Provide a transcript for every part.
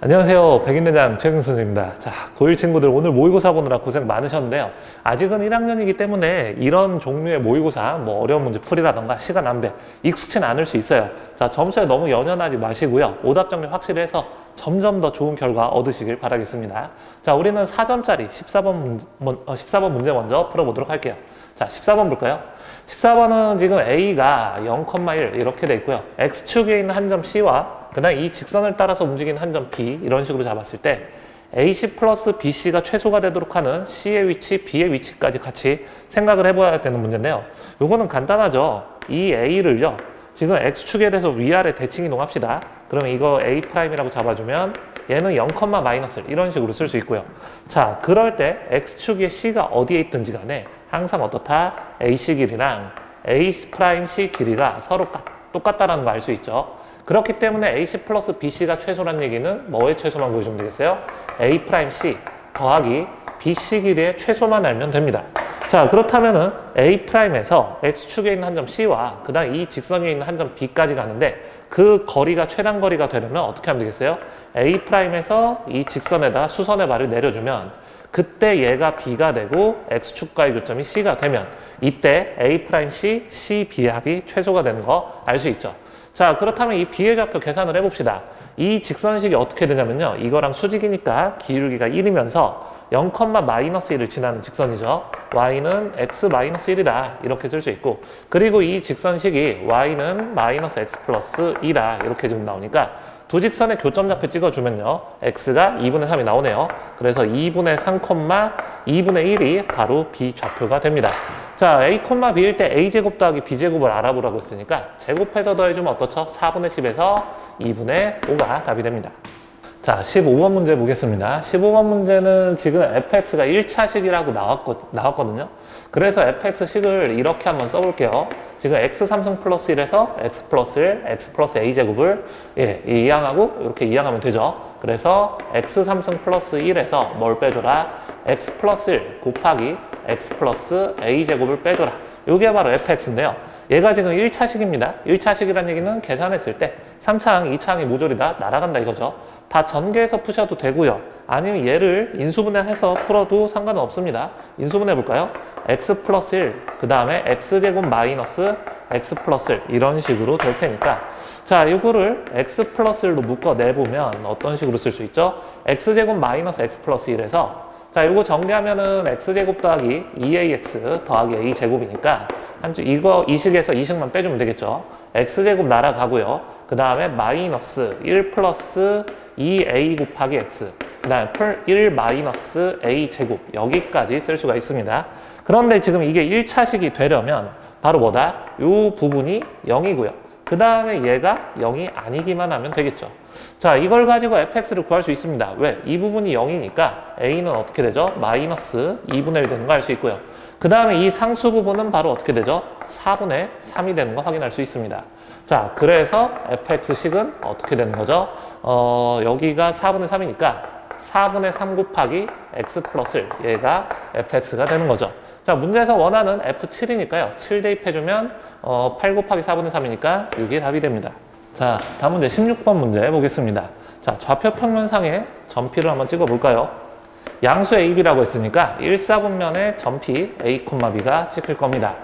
안녕하세요. 백인대장 최경수 선생님입니다. 자, 고1 친구들 오늘 모의고사 보느라 고생 많으셨는데요. 아직은 1학년이기 때문에 이런 종류의 모의고사, 어려운 문제 풀이라던가 시간 안배 익숙치는 않을 수 있어요. 자, 점수에 너무 연연하지 마시고요. 오답 정리 확실히 해서 점점 더 좋은 결과 얻으시길 바라겠습니다. 자, 우리는 4점짜리 14번 문제 먼저 풀어보도록 할게요. 자, 14번 볼까요? 14번은 지금 A가 0,1 이렇게 돼 있고요. X축에 있는 한 점 C와 그 다음 이 직선을 따라서 움직이는 한 점 B 이런 식으로 잡았을 때 AC 플러스 BC가 최소가 되도록 하는 C의 위치, B의 위치까지 같이 생각을 해봐야 되는 문제인데요. 요거는 간단하죠. 이 A를요. 지금 X축에 대해서 위아래 대칭 이동합시다. 그러면 이거 A'이라고 잡아주면 얘는 0, 마이너스 이런 식으로 쓸 수 있고요. 자, 그럴 때 X축의 C가 어디에 있든지 간에 항상 어떻다? AC 길이랑 A'C 길이가 서로 똑같다라는 거 알 수 있죠. 그렇기 때문에 AC 플러스 BC가 최소란 얘기는 뭐의 최소만 구해주면 되겠어요? A'C 더하기 BC 길이의 최소만 알면 됩니다. 자, 그렇다면은 A'에서 X축에 있는 한 점 C와 그 다음 이 직선 위에 있는 한 점 B까지 가는데 그 거리가 최단 거리가 되려면 어떻게 하면 되겠어요? A'에서 이 직선에다 수선의 발을 내려주면 그때 얘가 B가 되고 X축과의 교점이 C가 되면 이때 A'C, C, B 합이 최소가 되는 거 알 수 있죠. 자, 그렇다면 이 B의 좌표 계산을 해봅시다. 이 직선식이 어떻게 되냐면요. 이거랑 수직이니까 기울기가 1이면서 0, 마이너스 1을 지나는 직선이죠. y는 x 마이너스 1이다. 이렇게 쓸 수 있고 그리고 이 직선식이 y는 마이너스 x 플러스 2다. 이렇게 지금 나오니까 두 직선의 교점 좌표 찍어주면요. x가 2분의 3이 나오네요. 그래서 2분의 3, 2분의 1이 바로 B 좌표가 됩니다. 자, A, B일 때 A제곱 더하기 B제곱을 알아보라고 했으니까 제곱해서 더해주면 어떻죠? 4분의 10에서 2분의 5가 답이 됩니다. 자, 15번 문제 보겠습니다. 15번 문제는 지금 fx가 1차식이라고 나왔거든요. 그래서 fx식을 이렇게 한번 써볼게요. 지금 x 3승 플러스 1에서 x 플러스 1, x 플러스 a제곱을 이항하고 이렇게 이항하면 되죠. 그래서 x 3승 플러스 1에서 뭘 빼줘라? x 플러스 1 곱하기 x 플러스 a제곱을 빼줘라. 이게 바로 fx인데요. 얘가 지금 1차식입니다. 1차식이란 얘기는 계산했을 때 3차항, 2차항이 모조리 다 날아간다 이거죠. 다 전개해서 푸셔도 되고요. 아니면 얘를 인수분해해서 풀어도 상관은 없습니다. 인수분해 볼까요? x 플러스 1, 그 다음에 x제곱 마이너스 x 플러스 1 이런 식으로 될 테니까 자, 이거를 x 플러스 1로 묶어내보면 어떤 식으로 쓸 수 있죠? x제곱 마이너스 x 플러스 1에서 자, 이거 전개하면은 x제곱 더하기 2ax 더하기 a제곱이니까 이 식에서 이 식만 빼주면 되겠죠. x제곱 날아가고요. 그 다음에 마이너스 1 플러스 2a 곱하기 x 그 다음에 1 마이너스 a제곱 여기까지 쓸 수가 있습니다. 그런데 지금 이게 1차식이 되려면 바로 뭐다? 이 부분이 0이고요. 그 다음에 얘가 0이 아니기만 하면 되겠죠. 자, 이걸 가지고 fx를 구할 수 있습니다. 왜? 이 부분이 0이니까 a는 어떻게 되죠? 마이너스 2분의 1 되는 거 알 수 있고요. 그 다음에 이 상수 부분은 바로 어떻게 되죠? 4분의 3이 되는 거 확인할 수 있습니다. 자, 그래서 fx식은 어떻게 되는 거죠? 여기가 4분의 3이니까 4분의 3 곱하기 x 플러스 1 얘가 fx가 되는 거죠. 자, 문제에서 원하는 f7이니까요. 7 대입해주면 8 곱하기 4분의 3이니까 6이 답이 됩니다. 자, 다음 문제 16번 문제 보겠습니다. 자, 좌표 평면상에 점피를 한번 찍어볼까요? 양수 AB라고 했으니까 1사분면에 점피 A, B가 찍힐 겁니다.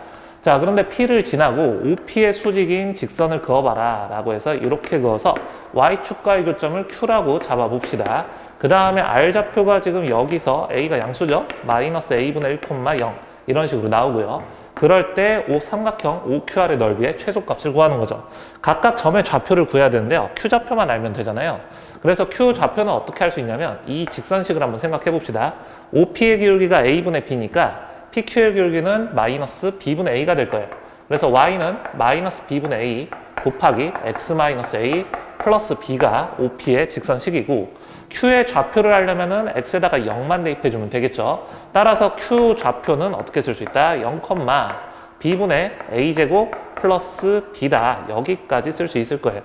자, 그런데 P를 지나고 OP의 수직인 직선을 그어봐라 라고 해서 이렇게 그어서 Y축과의 교점을 Q라고 잡아봅시다. 그 다음에 R좌표가 지금 여기서 A가 양수죠? 마이너스 A분의 1,0 이런 식으로 나오고요. 그럴 때 삼각형 OQR의 넓이의 최소값을 구하는 거죠. 각각 점의 좌표를 구해야 되는데요. Q좌표만 알면 되잖아요. 그래서 Q좌표는 어떻게 할 수 있냐면 이 직선식을 한번 생각해 봅시다. OP의 기울기가 A분의 B니까 PQ의 기울기는 마이너스 B분의 A가 될 거예요. 그래서 Y는 마이너스 B분의 A 곱하기 X 마이너스 A 플러스 B가 OP의 직선식이고 Q의 좌표를 하려면은 X에다가 0만 대입해주면 되겠죠. 따라서 Q 좌표는 어떻게 쓸 수 있다? 0, B분의 A제곱 플러스 B다. 여기까지 쓸 수 있을 거예요.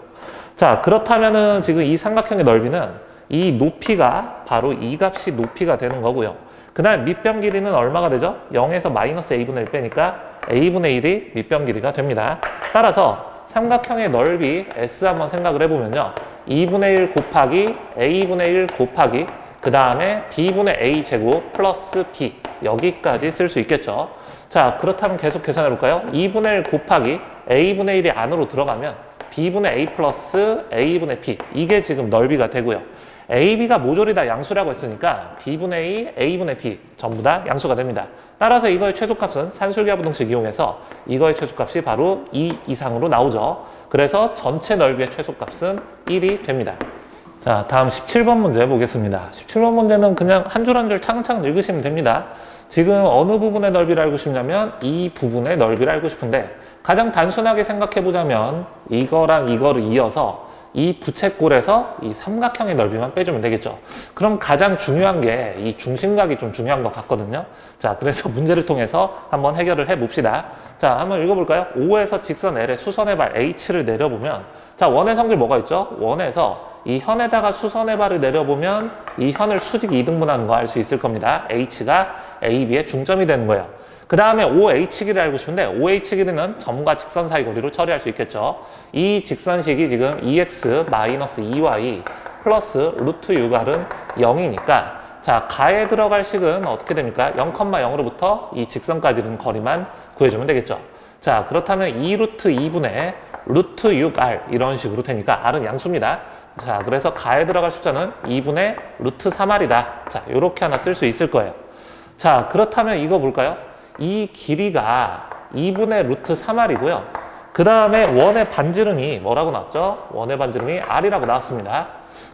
자, 그렇다면은 지금 이 삼각형의 넓이는 이 높이가 바로 이 값이 높이가 되는 거고요. 그 다음 밑변 길이는 얼마가 되죠? 0에서 마이너스 A분의 1 빼니까 A분의 1이 밑변 길이가 됩니다. 따라서 삼각형의 넓이 S 한번 생각을 해보면요. 2분의 1 곱하기 a분의 1 곱하기 그 다음에 b분의 a 제곱 플러스 b 여기까지 쓸 수 있겠죠. 자, 그렇다면 계속 계산해 볼까요? 2분의 1 곱하기 a분의 1이 안으로 들어가면 b분의 a 플러스 a분의 b 이게 지금 넓이가 되고요. a, b가 모조리 다 양수라고 했으니까 b분의 a, a분의 b 전부 다 양수가 됩니다. 따라서 이거의 최소값은 산술기하 부등식 이용해서 이거의 최소값이 바로 2 이상으로 나오죠. 그래서 전체 넓이의 최소값은 1이 됩니다. 자, 다음 17번 문제 보겠습니다. 17번 문제는 그냥 한 줄 한 줄 차근차근 읽으시면 됩니다. 지금 어느 부분의 넓이를 알고 싶냐면 이 부분의 넓이를 알고 싶은데 가장 단순하게 생각해 보자면 이거랑 이거를 이어서 이 부채꼴에서 이 삼각형의 넓이만 빼주면 되겠죠. 그럼 가장 중요한 게 이 중심각이 좀 중요한 것 같거든요. 자, 그래서 문제를 통해서 한번 해결을 해 봅시다. 자, 한번 읽어볼까요? O에서 직선 L의 수선의 발 H를 내려보면 자, 원의 성질 뭐가 있죠? 원에서 이 현에다가 수선의 발을 내려보면 이 현을 수직 2등분하는 거 알 수 있을 겁니다. H가 A, B의 중점이 되는 거예요. 그 다음에 OH 길이를 알고 싶은데 OH 길이는 점과 직선 사이 거리로 처리할 수 있겠죠. 이 직선식이 지금 2x-2y 플러스 루트 6r은 0이니까 자, 가에 들어갈 식은 어떻게 됩니까? 0,0으로부터 이 직선까지는 거리만 구해주면 되겠죠. 자, 그렇다면 2루트 2분의 루트 6r 이런 식으로 되니까 r은 양수입니다. 자, 그래서 가에 들어갈 숫자는 2분의 루트 3r이다. 자, 요렇게 하나 쓸 수 있을 거예요. 자, 그렇다면 이거 볼까요? 이 길이가 2분의 루트 3r이고요. 그 다음에 원의 반지름이 뭐라고 나왔죠? 원의 반지름이 r이라고 나왔습니다.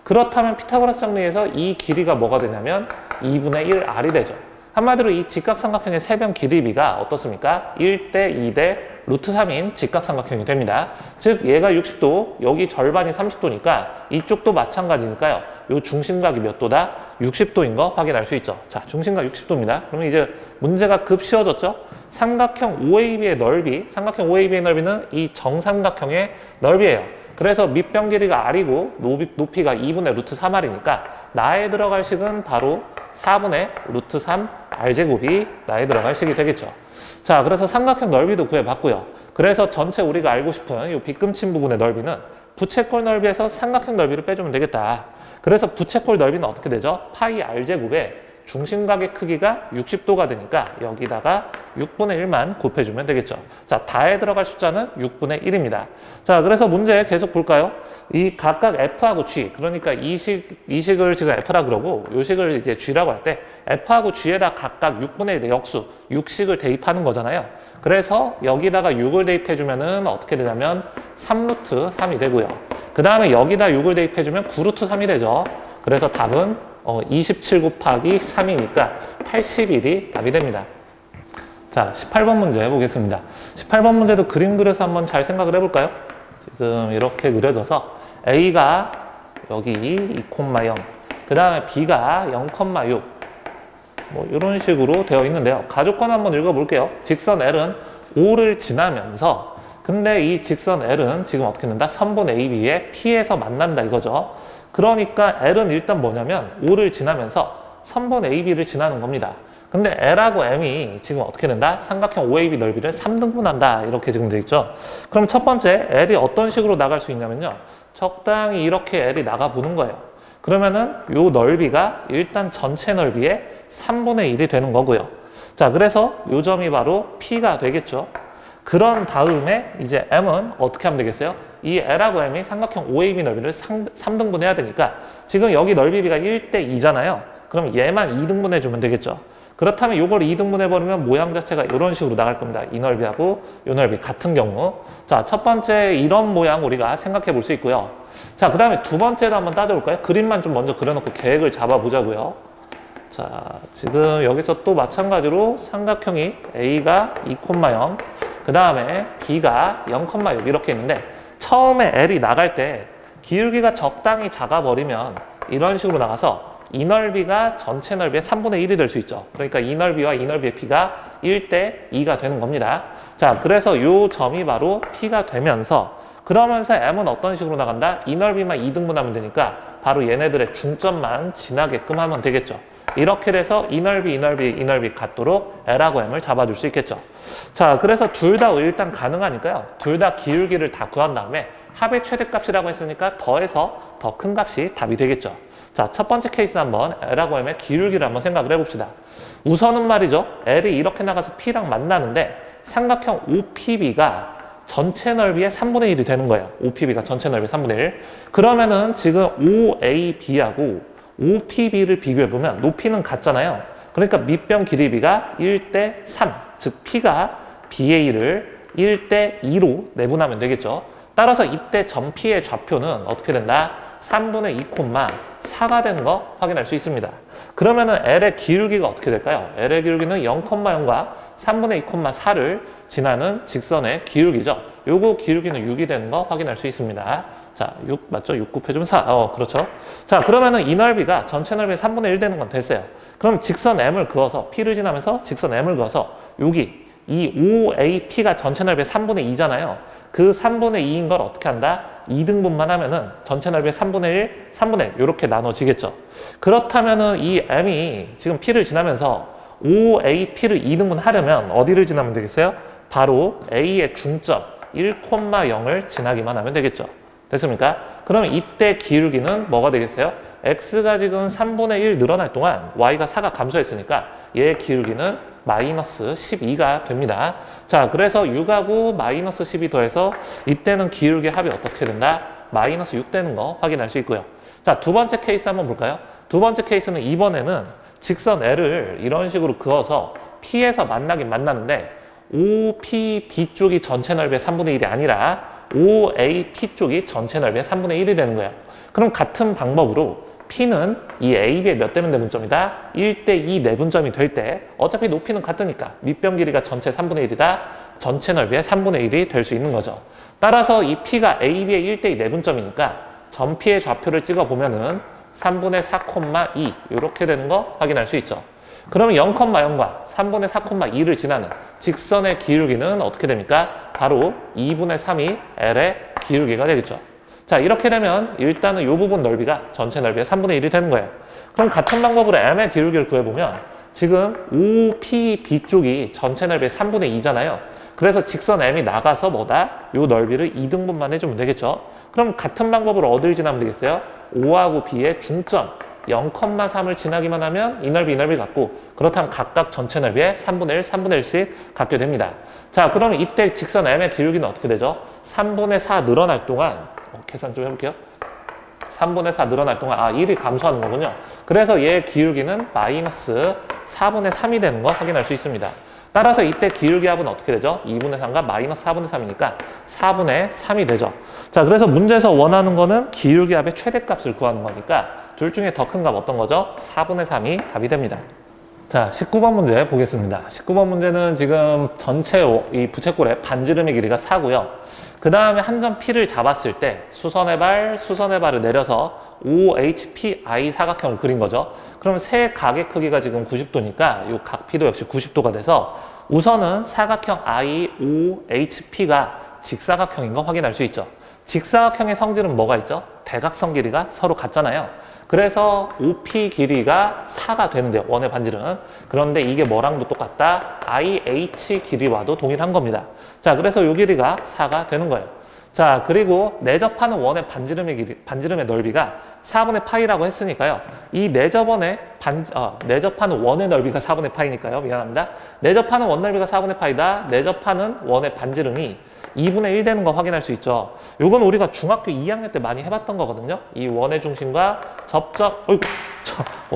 그렇다면 피타고라스 정리에서 이 길이가 뭐가 되냐면 2분의 1r이 되죠. 한마디로 이 직각삼각형의 세변 길이비가 어떻습니까? 1대 2대 루트 3인 직각삼각형이 됩니다. 즉 얘가 60도, 여기 절반이 30도니까 이쪽도 마찬가지니까요. 요 중심각이 몇 도다? 60도인 거 확인할 수 있죠. 자, 중심각 60도입니다. 그러면 이제 문제가 급 쉬워졌죠? 삼각형 OAB의 넓이, 삼각형 OAB의 넓이는 이 정삼각형의 넓이에요. 그래서 밑변 길이가 r이고 높이가 2분의 루트 3r이니까 나에 들어갈 식은 바로 4분의 루트 3 r제곱이 나에 들어갈 식이 되겠죠. 자, 그래서 삼각형 넓이도 구해봤고요. 그래서 전체 우리가 알고 싶은 이 빗금친 부분의 넓이는 부채꼴 넓이에서 삼각형 넓이를 빼주면 되겠다. 그래서 부채꼴 넓이는 어떻게 되죠? 파이 r제곱에 중심각의 크기가 60도가 되니까 여기다가 6분의 1만 곱해주면 되겠죠. 자, 다에 들어갈 숫자는 6분의 1입니다. 자, 그래서 문제 계속 볼까요? 이 각각 F하고 G, 그러니까 이 식을 지금 F라 그러고 이 식을 이제 G라고 할 때 F하고 G에다 각각 6분의 1의 역수, 6식을 대입하는 거잖아요. 그래서 여기다가 6을 대입해주면은 어떻게 되냐면 3루트 3이 되고요. 그 다음에 여기다 6을 대입해주면 9루트 3이 되죠. 그래서 답은 27 곱하기 3이니까 81이 답이 됩니다. 자, 18번 문제 보겠습니다. 18번 문제도 그림 그려서 한번 잘 생각을 해볼까요? 지금 이렇게 그려져서 A가 여기 2,0, 그 다음에 B가 0,6 뭐 이런 식으로 되어 있는데요. 가족권 한번 읽어볼게요. 직선 L은 O를 지나면서 근데 이 직선 L은 지금 어떻게 된다? 선분 AB의 P에서 만난다 이거죠. 그러니까 L은 일단 뭐냐면 O를 지나면서 선분 AB를 지나는 겁니다. 근데 L하고 M이 지금 어떻게 된다? 삼각형 OAB 넓이를 3등분한다 이렇게 지금 돼 있죠. 그럼 첫 번째 L이 어떤 식으로 나갈 수 있냐면요. 적당히 이렇게 L이 나가 보는 거예요. 그러면은 요 넓이가 일단 전체 넓이의 3분의 1이 되는 거고요. 자, 그래서 요 점이 바로 P가 되겠죠. 그런 다음에 이제 M은 어떻게 하면 되겠어요? 이 L하고 M이 삼각형 OAB 넓이를 3등분 해야 되니까 지금 여기 넓이비가 1대 2잖아요. 그럼 얘만 2등분 해주면 되겠죠. 그렇다면 이걸 2등분 해버리면 모양 자체가 이런 식으로 나갈 겁니다. 이 넓이하고 이 넓이 같은 경우. 자, 첫 번째 이런 모양 우리가 생각해 볼 수 있고요. 자, 그 다음에 두 번째도 한번 따져볼까요? 그림만 좀 먼저 그려놓고 계획을 잡아보자고요. 자, 지금 여기서 또 마찬가지로 삼각형이 A가 2,0, 그 다음에 B가 0,6 이렇게 있는데 처음에 L이 나갈 때 기울기가 적당히 작아버리면 이런 식으로 나가서 이 넓이가 전체 넓이의 3분의 1이 될 수 있죠. 그러니까 이 넓이와 이 넓이의 P가 1대 2가 되는 겁니다. 자, 그래서 이 점이 바로 P가 되면서 그러면서 M은 어떤 식으로 나간다? 이 넓이만 2등분하면 되니까 바로 얘네들의 중점만 지나게끔 하면 되겠죠. 이렇게 돼서 이 넓이, 이 넓이, 이 넓이 같도록 L하고 M을 잡아줄 수 있겠죠. 자, 그래서 둘 다 일단 가능하니까요. 둘 다 기울기를 다 구한 다음에 합의 최대값이라고 했으니까 더해서 더 큰 값이 답이 되겠죠. 자, 첫 번째 케이스 한번 L하고 M의 기울기를 한번 생각을 해봅시다. 우선은 말이죠. L이 이렇게 나가서 P랑 만나는데 삼각형 OPB가 전체 넓이의 3분의 1이 되는 거예요. OPB가 전체 넓이의 3분의 1. 그러면은 지금 OAB하고 OPB를 비교해보면 높이는 같잖아요. 그러니까 밑변 길이비가 1대 3, 즉 P가 BA를 1대 2로 내분하면 되겠죠. 따라서 이때 점 P의 좌표는 어떻게 된다? 3분의 2,4가 되는 거 확인할 수 있습니다. 그러면은 L의 기울기가 어떻게 될까요? L의 기울기는 0,0과 3분의 2,4를 지나는 직선의 기울기죠. 요거 기울기는 6이 되는 거 확인할 수 있습니다. 자, 6 맞죠? 6 곱해주면 4. 그렇죠. 자, 그러면은 이 넓이가 전체 넓이의 3분의 1 되는 건 됐어요. 그럼 직선 M을 그어서 P를 지나면서 직선 M을 그어서 여기 이 OAP가 전체 넓이의 3분의 2잖아요. 그 3분의 2인 걸 어떻게 한다? 2등분만 하면은 전체 넓이의 3분의 1, 3분의 1 이렇게 나눠지겠죠. 그렇다면은 이 M이 지금 P를 지나면서 OAP를 2등분 하려면 어디를 지나면 되겠어요? 바로 A의 중점 1,0을 지나기만 하면 되겠죠. 됐습니까? 그러면 이때 기울기는 뭐가 되겠어요? X가 지금 3분의 1 늘어날 동안 Y가 4가 감소했으니까 얘의 기울기는 마이너스 12가 됩니다. 자, 그래서 6하고 마이너스 12 더해서 이때는 기울기 합이 어떻게 된다? 마이너스 6 되는 거 확인할 수 있고요. 자, 두 번째 케이스 한번 볼까요? 두 번째 케이스는 이번에는 직선 L을 이런 식으로 그어서 P에서 만나긴 만나는데 OPB 쪽이 전체 넓이의 3분의 1이 아니라 OAP 쪽이 전체 넓이의 3분의 1이 되는 거예요. 그럼 같은 방법으로 P는 이 AB의 몇 대면 내분점이다? 1대 2 내분점이 될 때 어차피 높이는 같으니까 밑변 길이가 전체 3분의 1이다. 전체 넓이의 3분의 1이 될 수 있는 거죠. 따라서 이 P가 AB의 1대 2 내분점이니까 점 P의 좌표를 찍어보면은 3분의 4,2 이렇게 되는 거 확인할 수 있죠. 그러면 0,0과 3분의 4,2를 지나는 직선의 기울기는 어떻게 됩니까? 바로 2분의 3이 L의 기울기가 되겠죠. 자, 이렇게 되면 일단은 이 부분 넓이가 전체 넓이의 3분의 1이 되는 거예요. 그럼 같은 방법으로 M의 기울기를 구해보면 지금 OPB 쪽이 전체 넓이의 3분의 2잖아요. 그래서 직선 M이 나가서 뭐다? 이 넓이를 2등분만 해주면 되겠죠. 그럼 같은 방법으로 어딜 지나면 되겠어요? O하고 B의 중점 0,3을 지나기만 하면 이 넓이 같고 그렇다면 각각 전체 넓이의 3분의 1, 3분의 1씩 갖게 됩니다. 자, 그러면 이때 직선 M의 기울기는 어떻게 되죠? 3분의 4 늘어날 동안 계산 좀 해볼게요. 3분의 4 늘어날 동안 1이 감소하는 거군요. 그래서 얘의 기울기는 마이너스 4분의 3이 되는 거 확인할 수 있습니다. 따라서 이때 기울기 합은 어떻게 되죠? 2분의 3과 마이너스 4분의 3이니까 4분의 3이 되죠. 자, 그래서 문제에서 원하는 거는 기울기 합의 최대값을 구하는 거니까 둘 중에 더 큰 값 어떤 거죠? 4분의 3이 답이 됩니다. 자, 19번 문제 보겠습니다. 19번 문제는 지금 전체 이 부채꼴의 반지름의 길이가 4고요. 그 다음에 한 점 P를 잡았을 때 수선의 발을 내려서 OHPI 사각형을 그린 거죠. 그럼 세 각의 크기가 지금 90도니까 이 각 P도 역시 90도가 돼서 우선은 사각형 IOHP가 직사각형인 거 확인할 수 있죠. 직사각형의 성질은 뭐가 있죠? 대각선 길이가 서로 같잖아요. 그래서 OP 길이가 4가 되는데요. 원의 반지름. 그런데 이게 뭐랑도 똑같다? IH 길이와도 동일한 겁니다. 자, 그래서 이 길이가 4가 되는 거예요. 자, 그리고 내접하는 원의 반지름의 넓이가 4분의 파이라고 했으니까요. 이 내접하는 원의 넓이가 4분의 파이니까요. 미안합니다. 내접하는 원 넓이가 4분의 파이다. 내접하는 원의 반지름이 2분의 1 되는 거 확인할 수 있죠. 요건 우리가 중학교 2학년 때 많이 해봤던 거거든요. 이 원의 중심과 접점,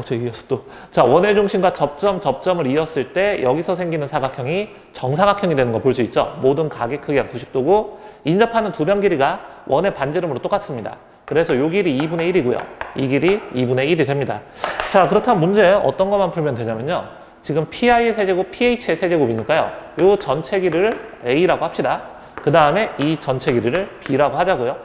저 이었어 또. 자, 원의 중심과 접점을 이었을 때 여기서 생기는 사각형이 정사각형이 되는 거 볼 수 있죠. 모든 각의 크기가 90도고 인접하는 두 변 길이가 원의 반지름으로 똑같습니다. 그래서 요 길이 2분의 1이고요. 이 길이 2분의 1이 됩니다. 자, 그렇다면 문제 어떤 것만 풀면 되냐면요. 지금 PI의 세제곱, PH의 세제곱이니까요. 요 전체 길이를 A라고 합시다. 그 다음에 이 전체 길이를 B라고 하자고요.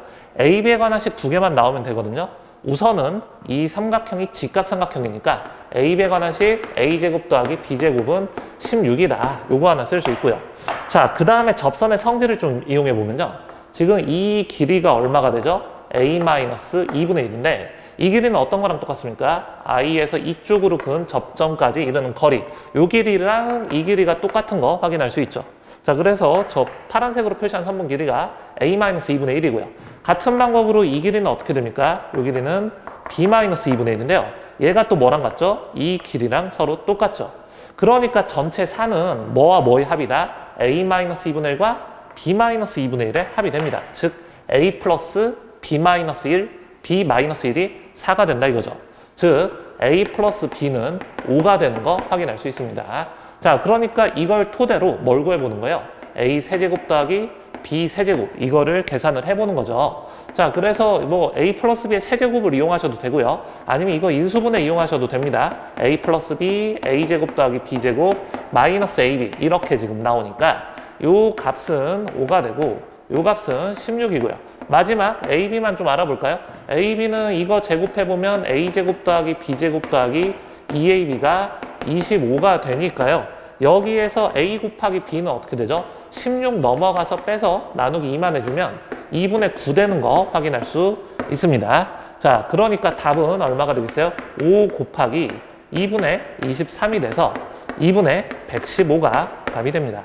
A, B에 관한 식 두 개만 나오면 되거든요. 우선은 이 삼각형이 직각삼각형이니까 A, B에 관한 식 A제곱 더하기 B제곱은 16이다. 요거 하나 쓸 수 있고요. 자, 그 다음에 접선의 성질을 좀 이용해 보면요. 지금 이 길이가 얼마가 되죠? A-2분의 1인데 이 길이는 어떤 거랑 똑같습니까? I에서 이쪽으로 그은 접점까지 이르는 거리. 요 길이랑 이 길이가 똑같은 거 확인할 수 있죠. 자, 그래서 저 파란색으로 표시한 선분 길이가 a-2분의 1이고요. 같은 방법으로 이 길이는 어떻게 됩니까? 이 길이는 b-2분의 1인데요. 얘가 또 뭐랑 같죠? 이 길이랑 서로 똑같죠. 그러니까 전체 산은 뭐와 뭐의 합이다? a-2분의 1과 b-2분의 1의 합이 됩니다. 즉 a 플러스 b-1, b-1이 4가 된다 이거죠. 즉 a 플러스 b는 5가 되는 거 확인할 수 있습니다. 자, 그러니까 이걸 토대로 뭘 구해보는 거예요? a 세제곱 더하기 b 세제곱, 이거를 계산을 해보는 거죠. 자, 그래서 뭐 a 플러스 b의 세제곱을 이용하셔도 되고요. 아니면 이거 인수분해 이용하셔도 됩니다. a 플러스 b, a 제곱 더하기 b 제곱 마이너스 ab, 이렇게 지금 나오니까 요 값은 5가 되고 요 값은 16이고요. 마지막 ab만 좀 알아볼까요? ab는 이거 제곱해보면 a제곱 더하기 b제곱 더하기 2ab가 25가 되니까요. 여기에서 a 곱하기 b는 어떻게 되죠? 16 넘어가서 빼서 나누기 2만 해주면 2분의 9 되는 거 확인할 수 있습니다. 자, 그러니까 답은 얼마가 되겠어요? 5 곱하기 2분의 23이 돼서 2분의 115가 답이 됩니다.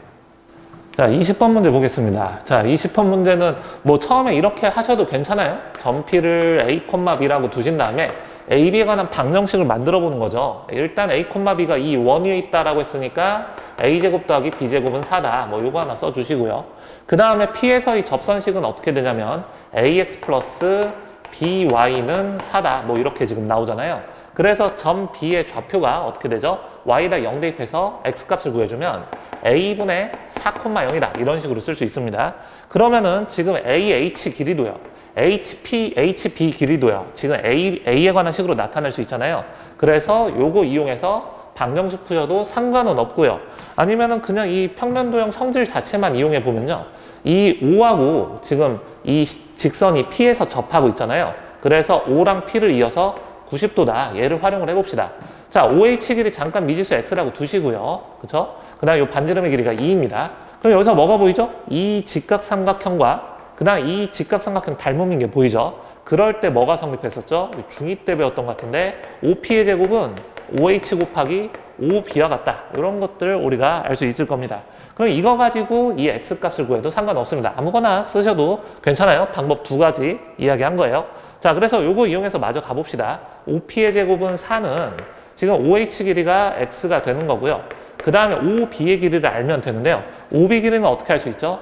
자, 20번 문제 보겠습니다. 자, 20번 문제는 뭐 처음에 이렇게 하셔도 괜찮아요. 점피를 a, b라고 두신 다음에 AB에 관한 방정식을 만들어 보는 거죠. 일단 A, B가 이 원위에 있다라고 했으니까 A제곱 더하기 B제곱은 4다. 뭐 요거 하나 써주시고요. 그 다음에 P에서의 접선식은 어떻게 되냐면 AX 플러스 BY는 4다. 뭐 이렇게 지금 나오잖아요. 그래서 점 B의 좌표가 어떻게 되죠? Y에다 0 대입해서 X값을 구해주면 A분의 4,0이다. 이런 식으로 쓸 수 있습니다. 그러면은 지금 AH 길이도요. HB 길이도요. 지금 A에 관한 식으로 나타낼 수 있잖아요. 그래서 요거 이용해서 방정식 푸셔도 상관은 없고요. 아니면은 그냥 이 평면도형 성질 자체만 이용해 보면요. 이 O하고 지금 이 직선이 P에서 접하고 있잖아요. 그래서 O랑 P를 이어서 90도다. 얘를 활용을 해봅시다. 자, OH 길이 잠깐 미지수 X라고 두시고요. 그쵸? 그 다음에 이 반지름의 길이가 2입니다. 그럼 여기서 뭐가 보이죠? 이 직각삼각형과 그 다음 이 직각삼각형 닮음인 게 보이죠? 그럴 때 뭐가 성립했었죠? 중2 때 배웠던 것 같은데 OP의 제곱은 OH 곱하기 OB와 같다. 이런 것들 우리가 알 수 있을 겁니다. 그럼 이거 가지고 이 X값을 구해도 상관없습니다. 아무거나 쓰셔도 괜찮아요. 방법 두 가지 이야기한 거예요. 자, 그래서 요거 이용해서 마저 가봅시다. OP의 제곱은 4는 지금 OH 길이가 X가 되는 거고요. 그 다음에 OB의 길이를 알면 되는데요. OB 길이는 어떻게 할 수 있죠?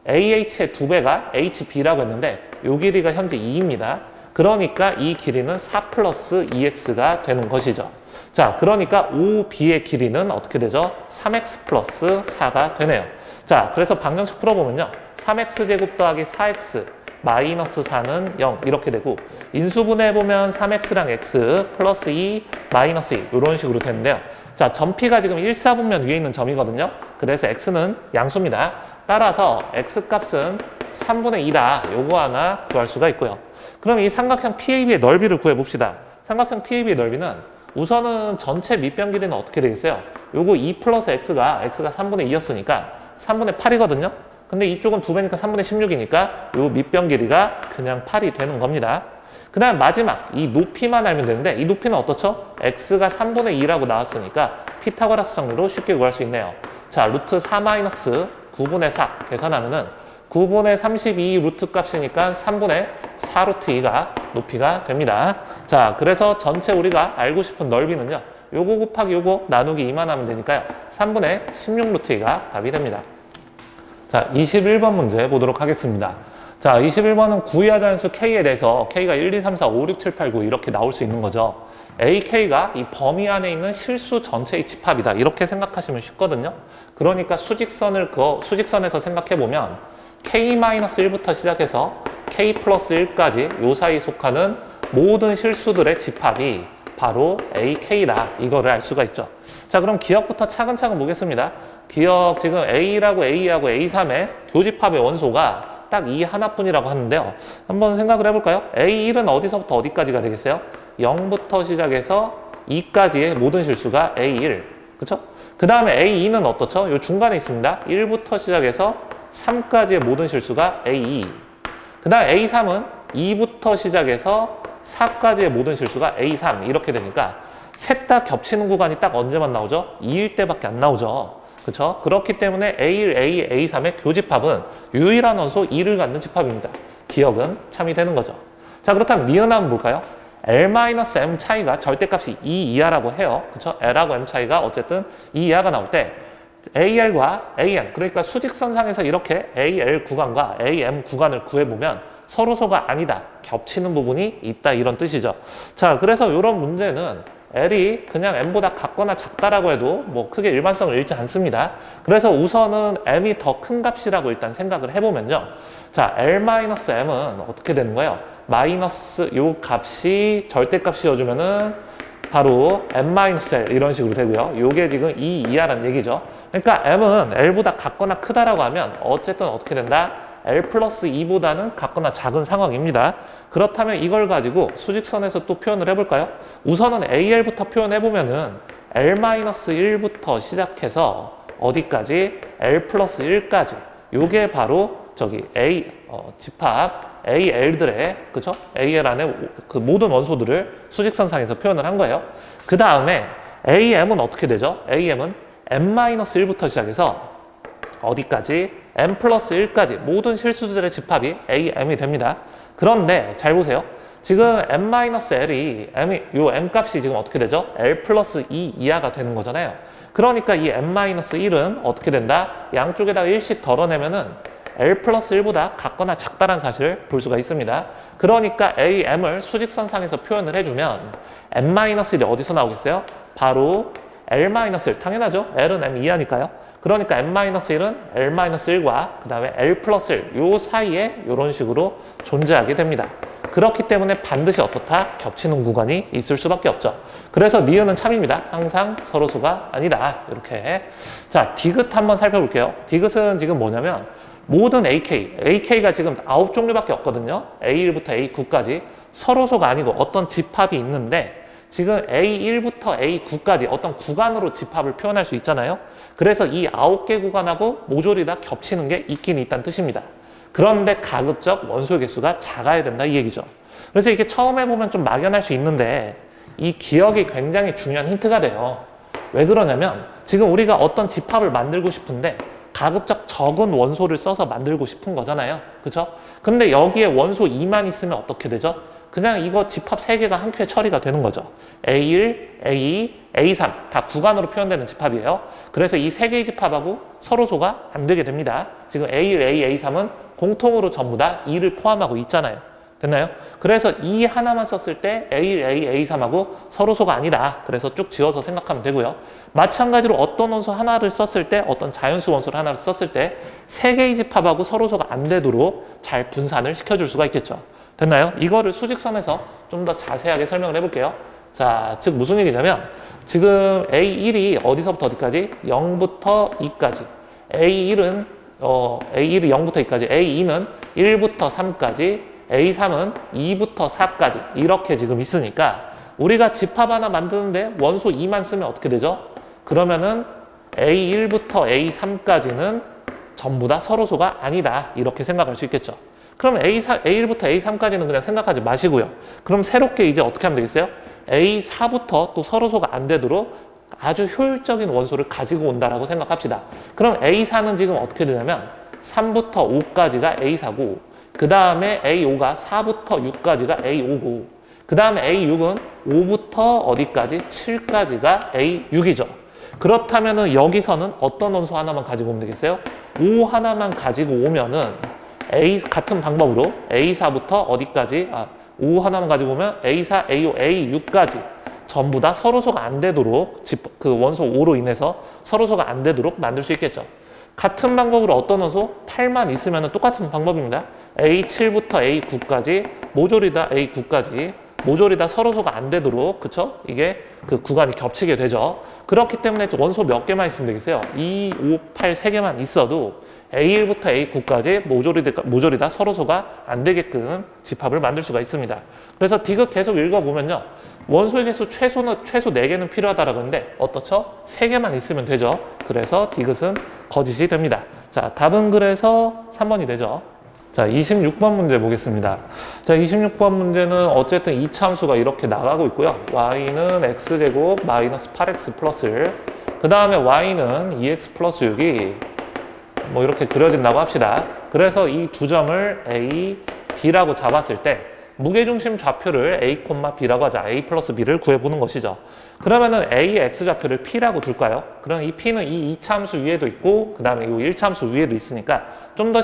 AH의 2배가 HB라고 했는데 이 길이가 현재 2입니다. 그러니까 이 길이는 4 플러스 2X가 되는 것이죠. 자, 그러니까 OB의 길이는 어떻게 되죠? 3X 플러스 4가 되네요. 자, 그래서 방정식 풀어보면요. 3X제곱 더하기 4X 마이너스 4는 0 이렇게 되고 인수분해해보면 3X랑 X 플러스 2 마이너스 2 이런 식으로 되는데요. 자, 점 P가 지금 1사분면 위에 있는 점이거든요. 그래서 X는 양수입니다. 따라서 X값은 3분의 2다. 요거 하나 구할 수가 있고요. 그럼 이 삼각형 PAB의 넓이를 구해봅시다. 삼각형 PAB의 넓이는 우선은 전체 밑변 길이는 어떻게 되겠어요? 요거 2 플러스 X가 3분의 2였으니까 3분의 8이거든요. 근데 이쪽은 2배니까 3분의 16이니까 요 밑변 길이가 그냥 8이 되는 겁니다. 그 다음 마지막 이 높이만 알면 되는데 이 높이는 어떻죠? X가 3분의 2라고 나왔으니까 피타고라스 정리로 쉽게 구할 수 있네요. 자, 루트 4 마이너스 9분의 4 계산하면은 9분의 32 루트 값이니까 3분의 4 루트 2가 높이가 됩니다. 자, 그래서 전체 우리가 알고 싶은 넓이는요. 요거 곱하기 요거 나누기 2만 하면 되니까요. 3분의 16 루트 2가 답이 됩니다. 자, 21번 문제 보도록 하겠습니다. 자, 21번은 구의하자는 수 K에 대해서 K가 1, 2, 3, 4, 5, 6, 7, 8, 9 이렇게 나올 수 있는 거죠. AK가 이 범위 안에 있는 실수 전체의 집합이다. 이렇게 생각하시면 쉽거든요. 그러니까 수직선에서 생각해보면 K-1부터 시작해서 K 플러스 1까지 요 사이 속하는 모든 실수들의 집합이 바로 AK다. 이거를 알 수가 있죠. 자, 그럼 기억부터 차근차근 보겠습니다. 기억 지금 A라고 A하고 A3의 교집합의 원소가 딱 이 하나뿐이라고 하는데요. 한번 생각을 해볼까요? A1은 어디서부터 어디까지가 되겠어요? 0부터 시작해서 2까지의 모든 실수가 A1. 그쵸? 그 다음에 A2는 어떻죠? 요 중간에 있습니다. 1부터 시작해서 3까지의 모든 실수가 A2. 그 다음 A3은 2부터 시작해서 4까지의 모든 실수가 A3. 이렇게 되니까 셋 다 겹치는 구간이 딱 언제만 나오죠? 2일 때밖에 안 나오죠. 그쵸? 그렇기 때문에 A1, A2, A3의 교집합은 유일한 원소 2를 갖는 집합입니다. 기억은 참이 되는 거죠. 자, 그렇다면 니은 한번 볼까요? L-M 차이가 절대값이 2 이하라고 해요. 그쵸? L하고 M 차이가 어쨌든 2 이하가 나올 때 AL과 AM, 그러니까 수직선상에서 이렇게 AL 구간과 AM 구간을 구해보면 서로소가 아니다, 겹치는 부분이 있다, 이런 뜻이죠. 자, 그래서 이런 문제는 L이 그냥 M보다 같거나 작다라고 해도 뭐 크게 일반성을 잃지 않습니다. 그래서 우선은 M이 더 큰 값이라고 일단 생각을 해보면요. 자, L-M은 어떻게 되는 거예요? 마이너스 요 값이 절대값이어주면은 바로 M-L 이런 식으로 되고요. 요게 지금 2 이하라는 얘기죠. 그러니까 M은 L보다 같거나 크다라고 하면 어쨌든 어떻게 된다? L 플러스 2보다는 같거나 작은 상황입니다. 그렇다면 이걸 가지고 수직선에서 또 표현을 해볼까요? 우선은 AL부터 표현해보면은 L-1부터 시작해서 어디까지? L 플러스 1까지. 요게 바로 저기 집합 AL들의, 그쵸? AL 안에 그 모든 원소들을 수직선상에서 표현을 한 거예요. 그 다음에 AM은 어떻게 되죠? AM은 M-1부터 시작해서 어디까지? M 플러스 1까지 모든 실수들의 집합이 AM이 됩니다. 그런데 잘 보세요. 지금 M-L이 요 M 값이 지금 어떻게 되죠? L 플러스 2 이하가 되는 거잖아요. 그러니까 이 M-1은 어떻게 된다? 양쪽에다가 1씩 덜어내면은 L 플러스 1보다 같거나 작다는 사실을 볼 수가 있습니다. 그러니까 AM을 수직선상에서 표현을 해주면 M-1이 어디서 나오겠어요? 바로 L-1, 당연하죠? L은 M 이하니까요. 그러니까 M-1은 L-1과 그 다음에 L 플러스 1, 요 사이에 이런 식으로 존재하게 됩니다. 그렇기 때문에 반드시 어떻다? 겹치는 구간이 있을 수밖에 없죠. 그래서 니은은 참입니다. 항상 서로소가 아니다. 이렇게. 자, 디귿 한번 살펴볼게요. 디귿은 지금 뭐냐면 모든 AK가 지금 9종류밖에 없거든요. A1부터 A9까지 서로소가 아니고 어떤 집합이 있는데 지금 A1부터 A9까지 어떤 구간으로 집합을 표현할 수 있잖아요. 그래서 이 9개 구간하고 모조리 다 겹치는 게 있긴 있다는 뜻입니다. 그런데 가급적 원소의 개수가 작아야 된다, 이 얘기죠. 그래서 이게 처음 해보면 좀 막연할 수 있는데 이 기억이 굉장히 중요한 힌트가 돼요. 왜 그러냐면 지금 우리가 어떤 집합을 만들고 싶은데 가급적 적은 원소를 써서 만들고 싶은 거잖아요. 그쵸? 근데 여기에 원소 2만 있으면 어떻게 되죠? 그냥 이거 집합 3개가 한 큐에 처리가 되는 거죠. A1, A2, A3 다 구간으로 표현되는 집합이에요. 그래서 이 3개의 집합하고 서로소가 안 되게 됩니다. 지금 A1, A, A3은 공통으로 전부 다 2를 포함하고 있잖아요. 됐나요? 그래서 2 하나만 썼을 때 A1, A, A3하고 서로소가 아니다. 그래서 쭉 지워서 생각하면 되고요. 마찬가지로 어떤 원소 하나를 썼을 때, 어떤 자연수 원소를 하나를 썼을 때 3개의 집합하고 서로소가 안 되도록 잘 분산을 시켜줄 수가 있겠죠. 됐나요? 이거를 수직선에서 좀 더 자세하게 설명을 해볼게요. 자, 즉 무슨 얘기냐면 지금 A1이 어디서부터 어디까지? 0부터 2까지. A1은 0부터 2까지. A2는 1부터 3까지. A3은 2부터 4까지. 이렇게 지금 있으니까 우리가 집합 하나 만드는데 원소 2만 쓰면 어떻게 되죠? 그러면은 A1부터 A3까지는 전부 다 서로소가 아니다. 이렇게 생각할 수 있겠죠. 그럼 A1부터 A3까지는 그냥 생각하지 마시고요. 그럼 새롭게 이제 어떻게 하면 되겠어요? A4부터 또 서로소가 안 되도록 아주 효율적인 원소를 가지고 온다라고 생각합시다. 그럼 A4는 지금 어떻게 되냐면 3부터 5까지가 A4고 그 다음에 A5가 4부터 6까지가 A5고 그 다음에 A6은 5부터 어디까지? 7까지가 A6이죠. 그렇다면은 여기서는 어떤 원소 하나만 가지고 오면 되겠어요? 5 하나만 가지고 오면은 같은 방법으로 A4부터 어디까지? 5 하나만 가지고 오면 A4, A5, A6까지 전부 다 서로소가 안 되도록 그 원소 5로 인해서 서로소가 안 되도록 만들 수 있겠죠. 같은 방법으로 어떤 원소? 8만 있으면 똑같은 방법입니다. A7부터 A9까지 모조리 다 A9까지 모조리 다 서로소가 안 되도록 그쵸? 이게 그 구간이 겹치게 되죠. 그렇기 때문에 원소 몇 개만 있으면 되겠어요? 2, 5, 8 3개만 있어도 A1부터 A9까지 모조리 다 서로소가 안 되게끔 집합을 만들 수가 있습니다. 그래서 디귿 계속 읽어보면요. 원소의 개수 최소 4개는 필요하다라고 하는데 어떻죠? 3개만 있으면 되죠. 그래서 디귿은 거짓이 됩니다. 자, 답은 그래서 3번이 되죠. 자, 26번 문제 보겠습니다. 자, 26번 문제는 어쨌든 이차함수가 이렇게 나가고 있고요. y는 x제곱 마이너스 8x 플러스 1. 그 다음에 y는 2x 플러스 6이 뭐 이렇게 그려진다고 합시다. 그래서 이 두 점을 a, b라고 잡았을 때 무게중심 좌표를 a, b라고 하자. a 플러스 b를 구해보는 것이죠. 그러면은 a의 x좌표를 p라고 둘까요? 그럼 이 p는 이 이차함수 위에도 있고 그 다음에 이 1차함수 위에도 있으니까 좀 더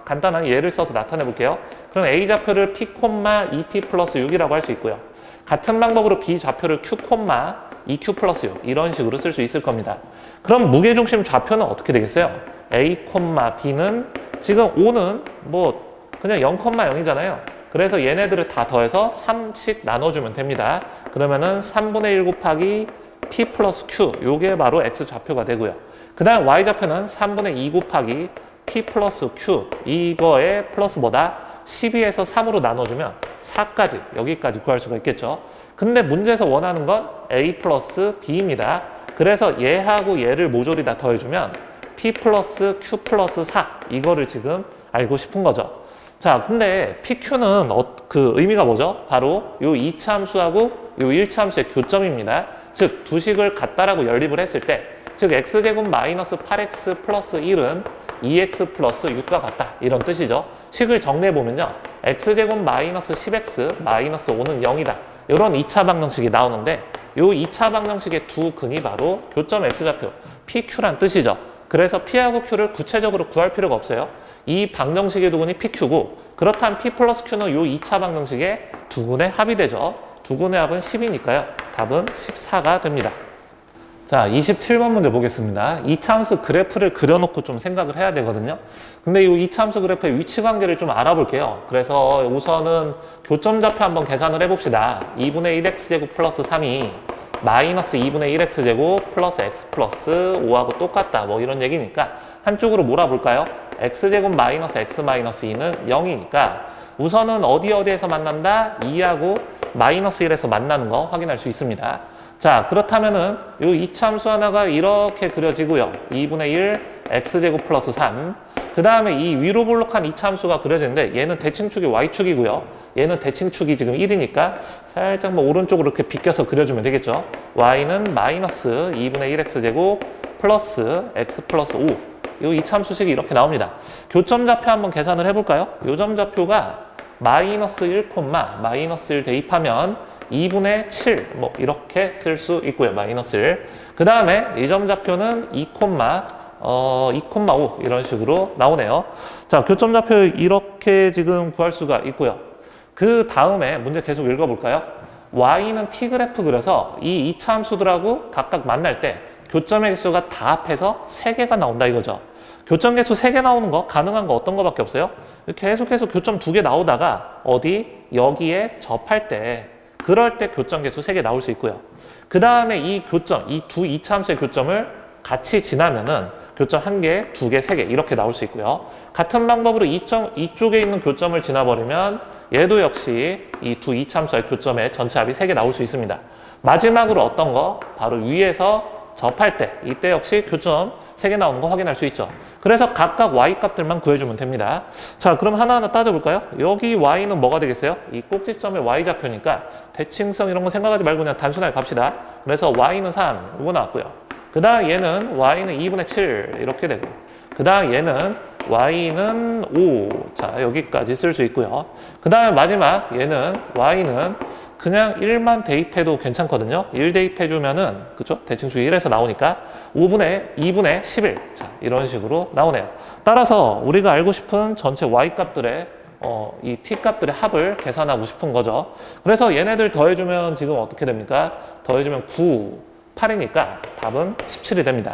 간단한 예를 써서 나타내 볼게요. 그럼 a좌표를 p, 2p 플러스 6이라고 할 수 있고요. 같은 방법으로 b좌표를 q, 2q 플러스 6 이런 식으로 쓸 수 있을 겁니다. 그럼 무게중심 좌표는 어떻게 되겠어요? a, b는 지금 5는 뭐 그냥 0,0이잖아요. 그래서 얘네들을 다 더해서 3씩 나눠주면 됩니다. 그러면은 3분의 1 곱하기 p 플러스 q 요게 바로 x좌표가 되고요. 그 다음 y좌표는 3분의 2 곱하기 p 플러스 q 이거에 플러스 뭐다? 12에서 3으로 나눠주면 4까지 여기까지 구할 수가 있겠죠. 근데 문제에서 원하는 건 a 플러스 b입니다. 그래서 얘하고 얘를 모조리 다 더해주면 p 플러스 q 플러스 4 이거를 지금 알고 싶은 거죠. 자, 근데 PQ는 그 의미가 뭐죠? 바로 요 2차 함수하고 요 1차 함수의 교점입니다. 즉, 두 식을 같다라고 연립을 했을 때, 즉 x제곱 마이너스 8x 플러스 1은 2x 플러스 6과 같다. 이런 뜻이죠. 식을 정리해보면요. x제곱 마이너스 10x 마이너스 5는 0이다. 이런 2차 방정식이 나오는데 요 2차 방정식의 두 근이 바로 교점 x좌표 PQ란 뜻이죠. 그래서 P하고 Q를 구체적으로 구할 필요가 없어요. 이 방정식의 두근이 PQ고 그렇다면 P 플러스 Q는 이 2차 방정식의 두근의 합이 되죠. 두근의 합은 10이니까요. 답은 14가 됩니다. 자, 27번 문제 보겠습니다. 2차 함수 그래프를 그려놓고 좀 생각을 해야 되거든요. 근데 이 2차 함수 그래프의 위치 관계를 좀 알아볼게요. 그래서 우선은 교점좌표 한번 계산을 해봅시다. 2분의 1x제곱 플러스 3이 마이너스 2분의 1x제곱 플러스 x 플러스 5하고 똑같다. 뭐 이런 얘기니까 한쪽으로 몰아볼까요? x제곱 마이너스 x 마이너스 2는 0이니까 우선은 어디에서 만난다? 2하고 마이너스 1에서 만나는 거 확인할 수 있습니다. 자, 그렇다면은 이 2차 함수 하나가 이렇게 그려지고요. 2분의 1 x제곱 플러스 3. 그 다음에 이 위로 볼록한 2차 함수가 그려지는데 얘는 대칭축이 y축이고요. 얘는 대칭축이 지금 1이니까 살짝 뭐 오른쪽으로 이렇게 비껴서 그려주면 되겠죠. y는 마이너스 2분의 1x제곱 플러스 x 플러스 5. 이 2차 함수식이 이렇게 나옵니다. 교점 좌표 한번 계산을 해볼까요? 요점 좌표가 마이너스 1, 마이너스 1 대입하면 2분의 7, 뭐 이렇게 쓸 수 있고요. 마이너스 1. 그 다음에 이 점 좌표는 2,5 이런 식으로 나오네요. 자, 교점 좌표 이렇게 지금 구할 수가 있고요. 그 다음에 문제 계속 읽어볼까요? y는 t 그래프 그려서 이 2차 함수들하고 각각 만날 때 교점의 개수가 다 합해서 3개가 나온다 이거죠. 교점 개수 3개 나오는 거 가능한 거 어떤 거밖에 없어요? 계속해서 교점 2개 나오다가 어디? 여기에 접할 때 그럴 때 교점 개수 3개 나올 수 있고요. 그 다음에 이 교점, 이 두 2차 함수의 교점을 같이 지나면은 교점 1개, 2개, 3개 이렇게 나올 수 있고요. 같은 방법으로 이쪽에 있는 교점을 지나버리면 얘도 역시 이 두 2차 함수의 교점의 전체 합이 3개 나올 수 있습니다. 마지막으로 어떤 거? 바로 위에서 접할 때 이때 역시 교점 3개 나오는 거 확인할 수 있죠. 그래서 각각 y 값들만 구해주면 됩니다. 자, 그럼 하나하나 따져볼까요? 여기 y는 뭐가 되겠어요? 이 꼭지점의 y좌표니까 대칭성 이런 거 생각하지 말고 그냥 단순하게 갑시다. 그래서 y는 3 이거 나왔고요. 그 다음 얘는 y는 2분의 7 이렇게 되고 그 다음 얘는 y는 5 자 여기까지 쓸 수 있고요. 그 다음에 마지막 얘는 y는 그냥 1만 대입해도 괜찮거든요. 1 대입해주면은, 그쵸? 대칭수 1에서 나오니까 2분의 11. 자, 이런 식으로 나오네요. 따라서 우리가 알고 싶은 전체 y 값들의, 이 t 값들의 합을 계산하고 싶은 거죠. 그래서 얘네들 더해주면 지금 어떻게 됩니까? 더해주면 9, 8이니까 답은 17이 됩니다.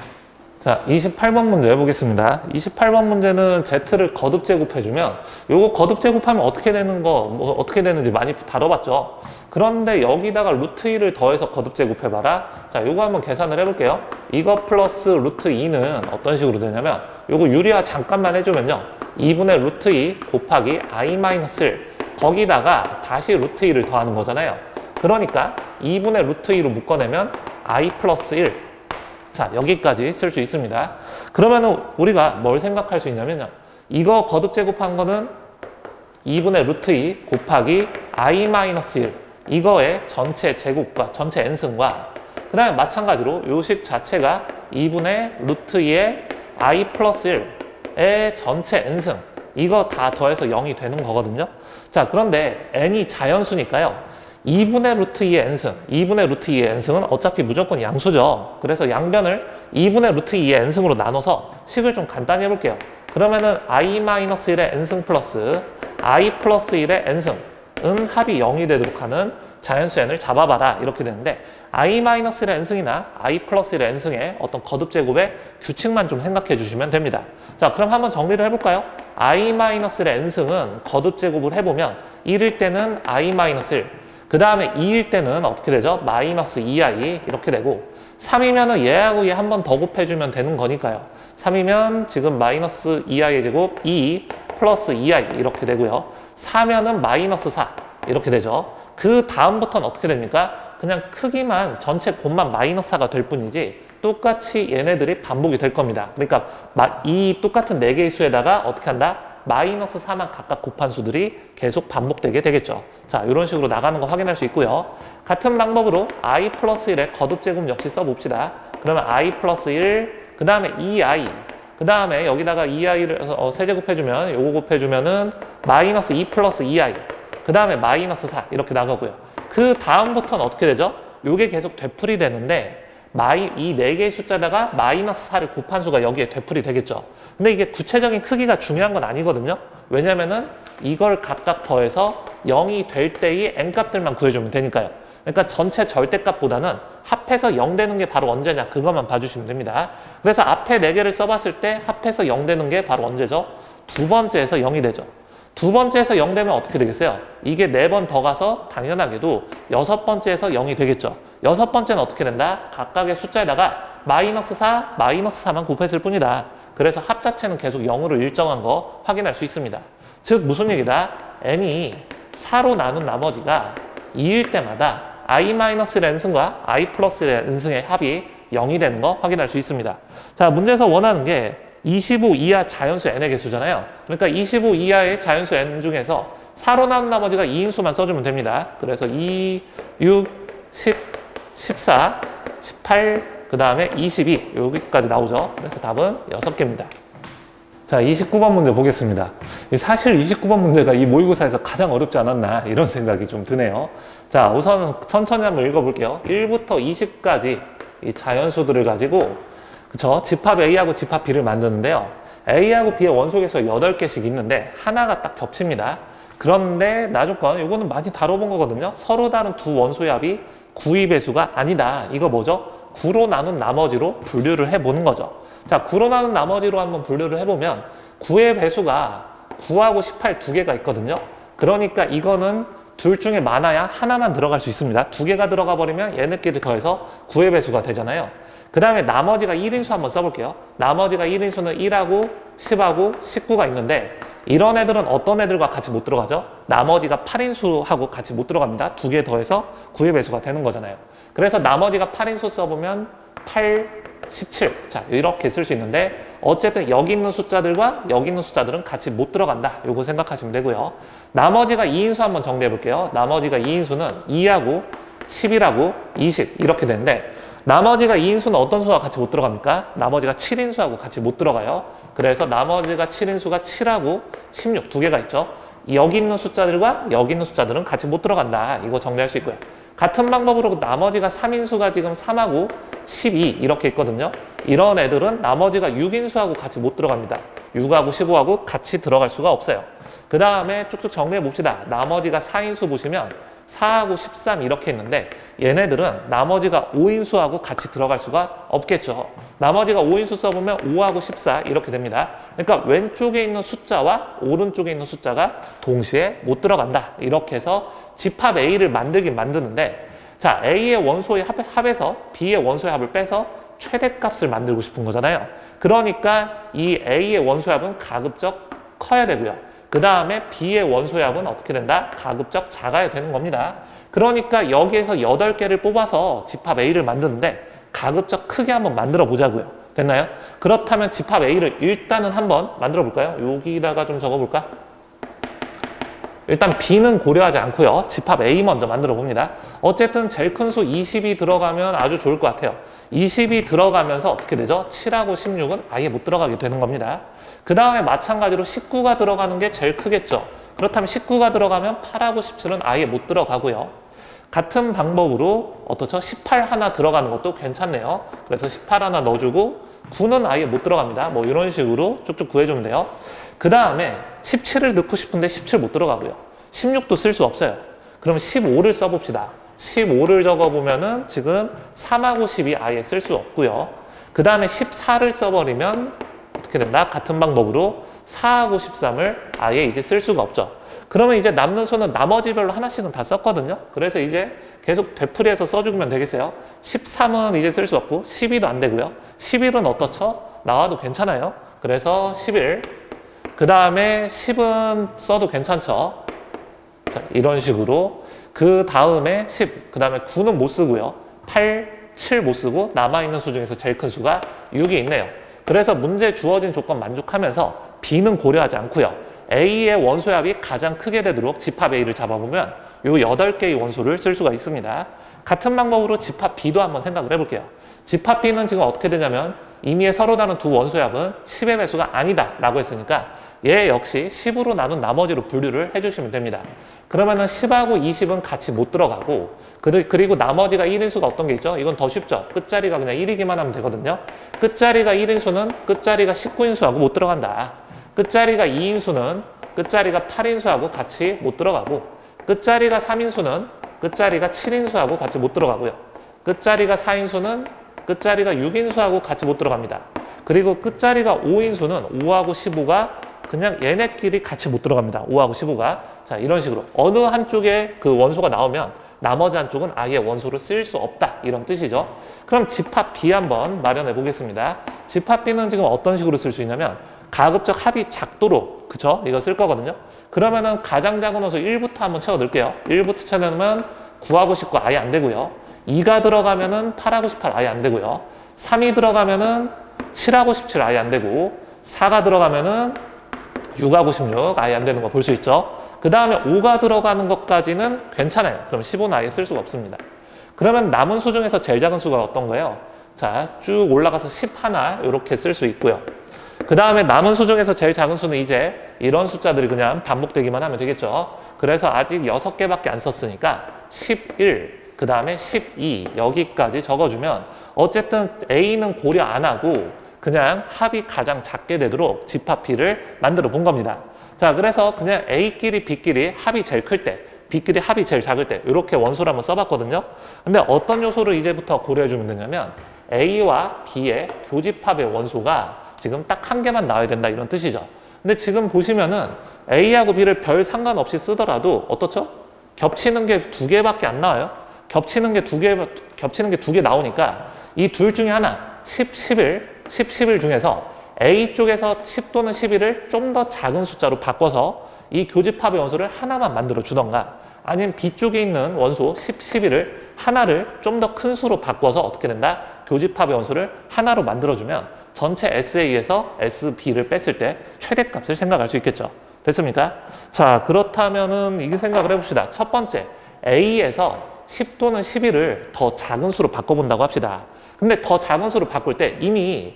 자, 28번 문제 해보겠습니다. 28번 문제는 z를 거듭 제곱해주면 요거 거듭 제곱하면 어떻게 되는 거, 어떻게 되는지 많이 다뤄봤죠. 그런데 여기다가 루트 2를 더해서 거듭 제곱해봐라. 자, 요거 한번 계산을 해볼게요. 이거 플러스 루트 2는 어떤 식으로 되냐면 요거 유리화 잠깐만 해주면요. 2분의 루트 2 곱하기 i-1 거기다가 다시 루트 2를 더하는 거잖아요. 그러니까 2분의 루트 2로 묶어내면 i 플러스 1 자, 여기까지 쓸 수 있습니다. 그러면은 우리가 뭘 생각할 수 있냐면요. 이거 거듭 제곱한 거는 2분의 루트 2 곱하기 i-1 이거의 전체 제곱과 전체 n승과 그 다음에 마찬가지로 요 식 자체가 2분의 루트 2의 i 플러스 1의 전체 n승 이거 다 더해서 0이 되는 거거든요. 자, 그런데 n이 자연수니까요. 2분의 루트 2의 n승, 2분의 루트 2의 n승은 어차피 무조건 양수죠. 그래서 양변을 2분의 루트 2의 n승으로 나눠서 식을 좀 간단히 해볼게요. 그러면은 i-1의 n승 플러스 i 플러스 1의 n승은 합이 0이 되도록 하는 자연수 n을 잡아봐라 이렇게 되는데 i-1의 n승이나 i 플러스 1의 n승의 어떤 거듭제곱의 규칙만 좀 생각해 주시면 됩니다. 자, 그럼 한번 정리를 해볼까요? i-1의 n승은 거듭제곱을 해보면 1일 때는 i-1, 그 다음에 2일 때는 어떻게 되죠? 마이너스 2i 이렇게 되고 3이면은 얘하고 얘 한 번 더 곱해주면 되는 거니까요. 3이면 지금 마이너스 2i의 제곱 2 플러스 2i 이렇게 되고요. 4면은 마이너스 4 이렇게 되죠. 그 다음부터는 어떻게 됩니까? 그냥 크기만 전체 곱만 마이너스 4가 될 뿐이지 똑같이 얘네들이 반복이 될 겁니다. 그러니까 이 똑같은 4개의 수에다가 어떻게 한다? 마이너스 4만 각각 곱한 수들이 계속 반복되게 되겠죠. 자, 이런 식으로 나가는 거 확인할 수 있고요. 같은 방법으로 i 플러스 1의 거듭제곱 역시 써봅시다. 그러면 i 플러스 1, 그 다음에 2i, 그 다음에 여기다가 2i를 세제곱해주면 요거 곱해주면은 마이너스 2 플러스 2i, 그 다음에 마이너스 4 이렇게 나가고요. 그 다음부터는 어떻게 되죠? 요게 계속 되풀이 되는데 이 4개의 숫자다가 마이너스 4를 곱한 수가 여기에 되풀이 되겠죠. 근데 이게 구체적인 크기가 중요한 건 아니거든요. 왜냐면은 이걸 각각 더해서 0이 될 때의 n값들만 구해주면 되니까요. 그러니까 전체 절대값보다는 합해서 0 되는 게 바로 언제냐 그것만 봐주시면 됩니다. 그래서 앞에 4개를 써봤을 때 합해서 0 되는 게 바로 언제죠? 두 번째에서 0이 되죠. 두 번째에서 0 되면 어떻게 되겠어요? 이게 4번 더 가서 당연하게도 6번째에서 0이 되겠죠. 6번째는 어떻게 된다? 각각의 숫자에다가 마이너스 4, 마이너스 4만 곱했을 뿐이다. 그래서 합자체는 계속 0으로 일정한 거 확인할 수 있습니다. 즉 무슨 얘기다? n이 4로 나눈 나머지가 2일 때마다 i-의 n승과 i 플러스의 n승의 합이 0이 되는 거 확인할 수 있습니다. 자, 문제에서 원하는 게 25 이하 자연수 n의 개수잖아요. 그러니까 25 이하의 자연수 n 중에서 4로 나눈 나머지가 2인수만 써주면 됩니다. 그래서 2, 6, 10, 14, 18, 그 다음에 22 여기까지 나오죠. 그래서 답은 6개입니다. 자, 29번 문제 보겠습니다. 사실 29번 문제가 이 모의고사에서 가장 어렵지 않았나 이런 생각이 좀 드네요. 자, 우선 천천히 한번 읽어볼게요. 1부터 20까지 이 자연수들을 가지고 그쵸? 집합 A하고 집합 B를 만드는데요. A하고 B의 원소개수가 8개씩 있는데 하나가 딱 겹칩니다. 그런데 나조건 이거는 많이 다뤄본 거거든요. 서로 다른 두 원소의 합이 9의 배수가 아니다. 이거 뭐죠? 9로 나눈 나머지로 분류를 해보는 거죠. 자, 9로 나눈 나머지로 한번 분류를 해보면 9의 배수가 9하고 18 두 개가 있거든요. 그러니까 이거는 둘 중에 많아야 하나만 들어갈 수 있습니다. 두 개가 들어가 버리면 얘네끼리 더해서 9의 배수가 되잖아요. 그 다음에 나머지가 1인수 한번 써볼게요. 나머지가 1인수는 1하고 10하고 19가 있는데 이런 애들은 어떤 애들과 같이 못 들어가죠? 나머지가 8인수하고 같이 못 들어갑니다. 두 개 더해서 9의 배수가 되는 거잖아요. 그래서 나머지가 8인수 써보면 8, 17. 자, 이렇게 쓸 수 있는데 어쨌든 여기 있는 숫자들과 여기 있는 숫자들은 같이 못 들어간다. 요거 생각하시면 되고요. 나머지가 2인수 한번 정리해 볼게요. 나머지가 2인수는 2하고 11하고 20 이렇게 되는데 나머지가 2인수는 어떤 수와 같이 못 들어갑니까? 나머지가 7인수하고 같이 못 들어가요. 그래서 나머지가 7인수가 7하고 16 두 개가 있죠. 여기 있는 숫자들과 여기 있는 숫자들은 같이 못 들어간다. 이거 정리할 수 있고요. 같은 방법으로 나머지가 3인수가 지금 3하고 12 이렇게 있거든요. 이런 애들은 나머지가 6인수하고 같이 못 들어갑니다. 6하고 15하고 같이 들어갈 수가 없어요. 그 다음에 쭉쭉 정리해 봅시다. 나머지가 4인수 보시면 4하고 13 이렇게 있는데 얘네들은 나머지가 5인수하고 같이 들어갈 수가 없겠죠. 나머지가 5인수 써보면 5하고 14 이렇게 됩니다. 그러니까 왼쪽에 있는 숫자와 오른쪽에 있는 숫자가 동시에 못 들어간다. 이렇게 해서 집합 A를 만들긴 만드는데 자, A의 원소의 합에서 B의 원소의 합을 빼서 최대값을 만들고 싶은 거잖아요. 그러니까 이 A의 원소의 합은 가급적 커야 되고요. 그 다음에 B의 원소의 합은 어떻게 된다? 가급적 작아야 되는 겁니다. 그러니까 여기에서 8개를 뽑아서 집합 A를 만드는데 가급적 크게 한번 만들어 보자고요. 됐나요? 그렇다면 집합 A를 일단은 한번 만들어 볼까요? 여기다가 좀 적어 볼까? 일단 B는 고려하지 않고요. 집합 A 먼저 만들어 봅니다. 어쨌든 제일 큰 수 20이 들어가면 아주 좋을 것 같아요. 20이 들어가면서 어떻게 되죠? 7하고 16은 아예 못 들어가게 되는 겁니다. 그 다음에 마찬가지로 19가 들어가는 게 제일 크겠죠. 그렇다면 19가 들어가면 8하고 17은 아예 못 들어가고요. 같은 방법으로 어떻죠? 18 하나 들어가는 것도 괜찮네요. 그래서 18 하나 넣어주고 9는 아예 못 들어갑니다. 뭐 이런 식으로 쭉쭉 구해주면 돼요. 그 다음에 17을 넣고 싶은데 17 못 들어가고요. 16도 쓸 수 없어요. 그럼 15를 써봅시다. 15를 적어보면은 지금 3하고 10이 아예 쓸 수 없고요. 그 다음에 14를 써버리면 어떻게 된다? 같은 방법으로 4하고 13을 아예 이제 쓸 수가 없죠. 그러면 이제 남는 수는 나머지 별로 하나씩은 다 썼거든요. 그래서 이제 계속 되풀이해서 써주면 되겠어요. 13은 이제 쓸 수 없고 12도 안 되고요. 11은 어떻죠? 나와도 괜찮아요. 그래서 11. 그 다음에 10은 써도 괜찮죠. 자, 이런 식으로. 그 다음에 10. 그 다음에 9는 못 쓰고요. 8, 7 못 쓰고 남아있는 수 중에서 제일 큰 수가 6이 있네요. 그래서 문제 주어진 조건 만족하면서 B는 고려하지 않고요. A의 원소의 합이 가장 크게 되도록 집합 A를 잡아보면 요 8개의 원소를 쓸 수가 있습니다. 같은 방법으로 집합 B도 한번 생각을 해볼게요. 집합 B는 지금 어떻게 되냐면 이미 서로 다른 두 원소의 합은 10의 배수가 아니다 라고 했으니까 얘 역시 10으로 나눈 나머지로 분류를 해주시면 됩니다. 그러면은 10하고 20은 같이 못 들어가고 그리고 나머지가 1인수가 어떤 게 있죠? 이건 더 쉽죠? 끝자리가 그냥 1이기만 하면 되거든요. 끝자리가 1인수는 끝자리가 19인수하고 못 들어간다. 끝자리가 2인수는 끝자리가 8인수하고 같이 못 들어가고 끝자리가 3인수는 끝자리가 7인수하고 같이 못 들어가고요. 끝자리가 4인수는 끝자리가 6인수하고 같이 못 들어갑니다. 그리고 끝자리가 5인수는 5하고 15가 그냥 얘네끼리 같이 못 들어갑니다. 5하고 15가. 자, 이런 식으로 어느 한쪽에 그 원소가 나오면 나머지 한쪽은 아예 원소를 쓸 수 없다. 이런 뜻이죠. 그럼 집합 B 한번 마련해 보겠습니다. 집합 B는 지금 어떤 식으로 쓸 수 있냐면 가급적 합이 작도록, 그쵸? 이거 쓸 거거든요. 그러면은 가장 작은 원소 1부터 한번 채워 넣을게요. 1부터 채워 넣으면 9하고 19 아예 안 되고요. 2가 들어가면은 8하고 18 아예 안 되고요. 3이 들어가면은 7하고 17 아예 안 되고 4가 들어가면은 6하고 16 아예 안 되는 거 볼 수 있죠. 그 다음에 5가 들어가는 것까지는 괜찮아요. 그럼 15는 아예 쓸 수가 없습니다. 그러면 남은 수 중에서 제일 작은 수가 어떤 거예요? 자, 쭉 올라가서 10 하나 이렇게 쓸 수 있고요. 그 다음에 남은 수 중에서 제일 작은 수는 이제 이런 숫자들이 그냥 반복되기만 하면 되겠죠. 그래서 아직 6개밖에 안 썼으니까 11, 그 다음에 12 여기까지 적어주면 어쨌든 A는 고려 안 하고 그냥 합이 가장 작게 되도록 집합 B를 만들어 본 겁니다. 자, 그래서 그냥 A끼리 B끼리 합이 제일 클 때, B끼리 합이 제일 작을 때 이렇게 원소를 한번 써봤거든요. 근데 어떤 요소를 이제부터 고려해주면 되냐면 A와 B의 교집합의 원소가 지금 딱 한 개만 나와야 된다 이런 뜻이죠. 근데 지금 보시면은 A하고 B를 별 상관없이 쓰더라도 어떻죠? 겹치는 게 2개밖에 안 나와요. 겹치는 게 두 개 나오니까 이 둘 중에 하나 10, 11 중에서 A 쪽에서 10 또는 11을 좀 더 작은 숫자로 바꿔서 이 교집합의 원소를 하나만 만들어 주던가 아니면 B 쪽에 있는 원소 10, 11을 하나를 좀 더 큰 수로 바꿔서 어떻게 된다? 교집합의 원소를 하나로 만들어주면 전체 SA에서 SB를 뺐을 때 최대값을 생각할 수 있겠죠. 됐습니까? 자, 그렇다면은 이게 생각을 해봅시다. 첫 번째, A에서 10 또는 11을 더 작은 수로 바꿔본다고 합시다. 근데 더 작은 수로 바꿀 때 이미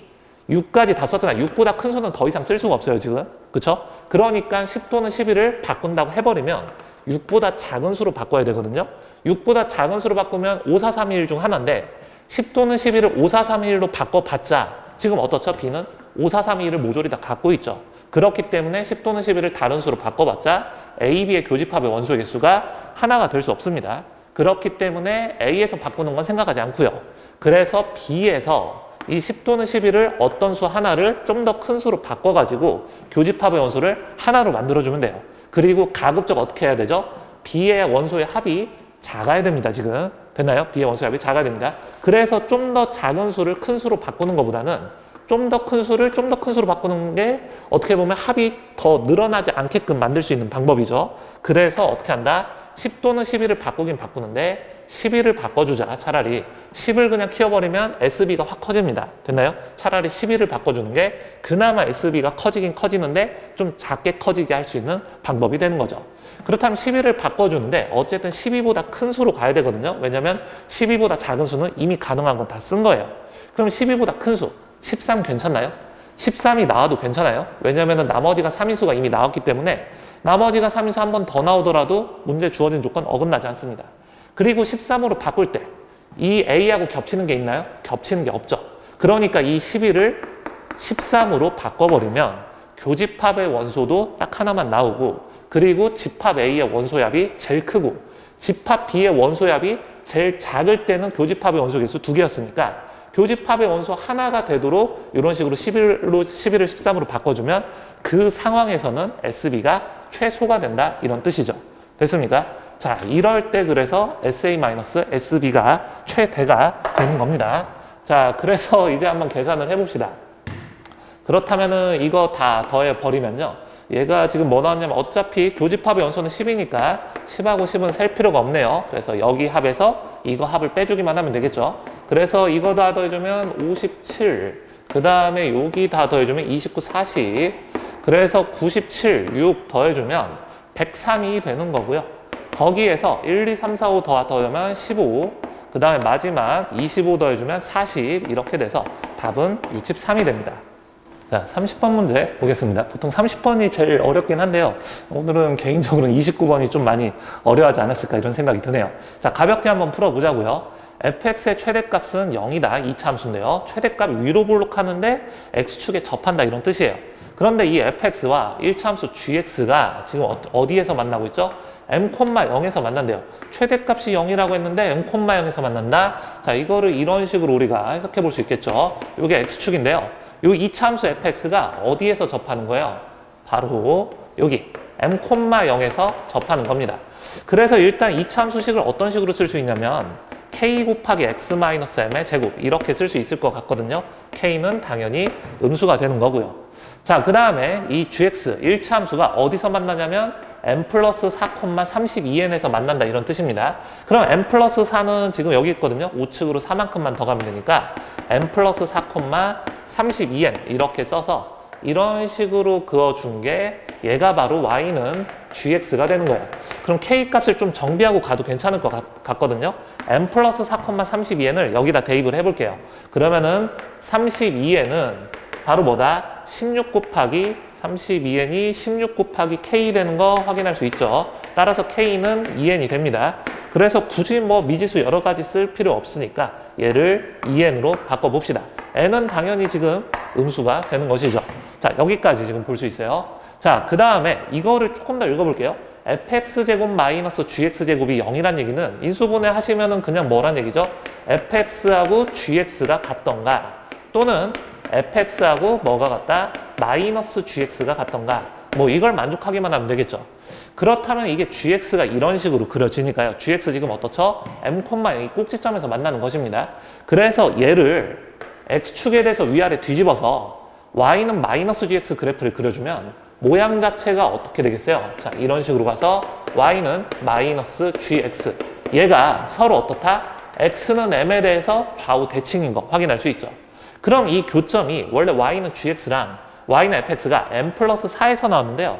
6까지 다 썼잖아요. 6보다 큰 수는 더 이상 쓸 수가 없어요, 지금. 그쵸? 그러니까 10 또는 11을 바꾼다고 해버리면 6보다 작은 수로 바꿔야 되거든요. 6보다 작은 수로 바꾸면 5, 4, 3, 2, 1 중 하나인데 10 또는 11을 5, 4, 3, 2, 1로 바꿔봤자 지금 어떻죠? B는 5, 4, 3, 2, 1을 모조리 다 갖고 있죠. 그렇기 때문에 10 또는 11을 다른 수로 바꿔봤자 A, B의 교집합의 원소 개수가 하나가 될 수 없습니다. 그렇기 때문에 A에서 바꾸는 건 생각하지 않고요. 그래서 B에서 이 10 또는 11을 어떤 수 하나를 좀 더 큰 수로 바꿔가지고 교집합의 원소를 하나로 만들어주면 돼요. 그리고 가급적 어떻게 해야 되죠? B의 원소의 합이 작아야 됩니다, 지금. 됐나요? B의 원소의 합이 작아야 됩니다. 그래서 좀 더 작은 수를 큰 수로 바꾸는 것보다는 좀 더 큰 수를 좀 더 큰 수로 바꾸는 게 어떻게 보면 합이 더 늘어나지 않게끔 만들 수 있는 방법이죠. 그래서 어떻게 한다? 10 또는 11을 바꾸긴 바꾸는데 12를 바꿔주자. 차라리 10을 그냥 키워버리면 SB가 확 커집니다. 됐나요? 차라리 12를 바꿔주는 게 그나마 SB가 커지긴 커지는데 좀 작게 커지게 할 수 있는 방법이 되는 거죠. 그렇다면 12를 바꿔주는데 어쨌든 12보다 큰 수로 가야 되거든요. 왜냐면 12보다 작은 수는 이미 가능한 건 다 쓴 거예요. 그럼 12보다 큰 수, 13 괜찮나요? 13이 나와도 괜찮아요. 왜냐면 나머지가 3인수가 이미 나왔기 때문에 나머지가 3인수 한 번 더 나오더라도 문제 주어진 조건 어긋나지 않습니다. 그리고 13으로 바꿀 때 이 A하고 겹치는 게 있나요? 겹치는 게 없죠. 그러니까 이 12를 13으로 바꿔버리면 교집합의 원소도 딱 하나만 나오고 그리고 집합 A의 원소합이 제일 크고 집합 B의 원소합이 제일 작을 때는 교집합의 원소 개수 2개였으니까 교집합의 원소 하나가 되도록 이런 식으로 11을 13으로 바꿔주면 그 상황에서는 SB가 최소가 된다 이런 뜻이죠. 됐습니까? 자, 이럴 때 그래서 SA-SB가 최대가 되는 겁니다. 자, 그래서 이제 한번 계산을 해봅시다. 그렇다면은 이거 다 더해버리면요. 얘가 지금 뭐 나왔냐면 어차피 교집합의 원소는 10이니까 10하고 10은 셀 필요가 없네요. 그래서 여기 합에서 이거 합을 빼주기만 하면 되겠죠. 그래서 이거 다 더해주면 57, 그 다음에 여기 다 더해주면 29, 40, 그래서 97, 6 더해주면 103이 되는 거고요. 거기에서 1, 2, 3, 4, 5 더하면 15, 그 다음에 마지막 25 더해주면 40 이렇게 돼서 답은 63이 됩니다. 자, 30번 문제 보겠습니다. 보통 30번이 제일 어렵긴 한데요. 오늘은 개인적으로는 29번이 좀 많이 어려워하지 않았을까 이런 생각이 드네요. 자, 가볍게 한번 풀어보자고요. fx의 최대값은 0이다. 이차함수인데요. 최대값 위로 볼록하는데 x축에 접한다 이런 뜻이에요. 그런데 이 fx와 1차함수 gx가 지금 어디에서 만나고 있죠? m,0에서 만난대요. 최대값이 0이라고 했는데 m,0에서 만난다. 자, 이거를 이런 식으로 우리가 해석해 볼 수 있겠죠. 이게 x축인데요. 이 2차함수 fx가 어디에서 접하는 거예요? 바로 여기 m,0에서 접하는 겁니다. 그래서 일단 2차함수식을 어떤 식으로 쓸 수 있냐면 k 곱하기 x-m의 제곱 이렇게 쓸 수 있을 것 같거든요. k는 당연히 음수가 되는 거고요. 자, 그 다음에 이 gx 1차함수가 어디서 만나냐면 m 플러스 4,32n에서 만난다 이런 뜻입니다. 그럼 m 플러스 4는 지금 여기 있거든요. 우측으로 4만큼만 더 가면 되니까 m 플러스 4,32n 이렇게 써서 이런 식으로 그어준 게 얘가 바로 y는 gx가 되는 거예요. 그럼 k 값을 좀 정비하고 가도 괜찮을 것 같거든요. m 플러스 4,32n을 여기다 대입을 해볼게요. 그러면은 32n은 바로 뭐다? 16 곱하기 32n이 16 곱하기 k 되는 거 확인할 수 있죠. 따라서 k는 2n이 됩니다. 그래서 굳이 뭐 미지수 여러 가지 쓸 필요 없으니까 얘를 2n으로 바꿔봅시다. n은 당연히 지금 음수가 되는 것이죠. 자, 여기까지 지금 볼 수 있어요. 자, 그 다음에 이거를 조금 더 읽어볼게요. fx제곱 마이너스 gx제곱이 0이란 얘기는 인수분해 하시면은 그냥 뭐란 얘기죠? fx하고 gx가 같던가 또는 fx하고 뭐가 같다? 마이너스 gx가 같던가 뭐 이걸 만족하기만 하면 되겠죠. 그렇다면 이게 gx가 이런 식으로 그려지니까요. gx 지금 어떻죠? m,0이 꼭지점에서 만나는 것입니다. 그래서 얘를 x축에 대해서 위아래 뒤집어서 y는 마이너스 gx 그래프를 그려주면 모양 자체가 어떻게 되겠어요? 자, 이런 식으로 가서 y는 마이너스 gx 얘가 서로 어떻다? x는 m에 대해서 좌우 대칭인 거 확인할 수 있죠. 그럼 이 교점이 원래 y는 gx랑 y는 fx가 m 플러스 4에서 나왔는데요.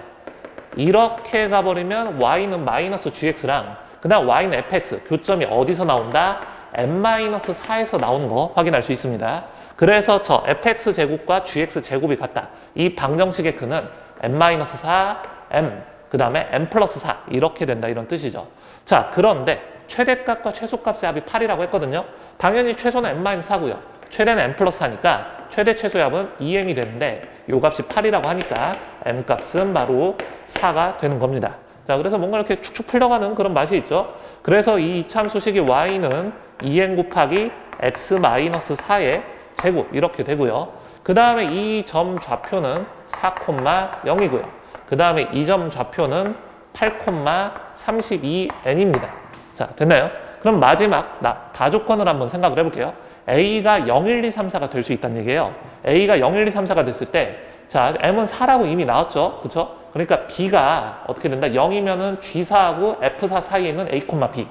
이렇게 가버리면 y는 마이너스 gx랑 그 다음 y는 fx 교점이 어디서 나온다? m-4에서 나오는 거 확인할 수 있습니다. 그래서 저 fx 제곱과 gx 제곱이 같다. 이 방정식의 근은 m-4, m, 그 다음에 m 플러스 4 이렇게 된다 이런 뜻이죠. 자, 그런데 최대값과 최소값의 합이 8이라고 했거든요. 당연히 최소는 m-4고요. 최대는 m 플러스 4니까 최대 최소의 합은 2m이 되는데 이 값이 8이라고 하니까 m 값은 바로 4가 되는 겁니다. 자, 그래서 뭔가 이렇게 축축 풀려가는 그런 맛이 있죠. 그래서 이 이차함수식이 y는 2n 곱하기 x-4의 제곱 이렇게 되고요. 그 다음에 이 점 좌표는 4,0이고요. 그 다음에 이 점 좌표는 8,32n입니다. 자, 됐나요? 그럼 마지막 다조건을 한번 생각을 해볼게요. A가 0, 1, 2, 3, 4가 될 수 있다는 얘기예요. A가 0, 1, 2, 3, 4가 됐을 때 자, M은 4라고 이미 나왔죠. 그쵸? 그러니까 B가 어떻게 된다? 0이면은 G4하고 F4 사이에 있는 A, B.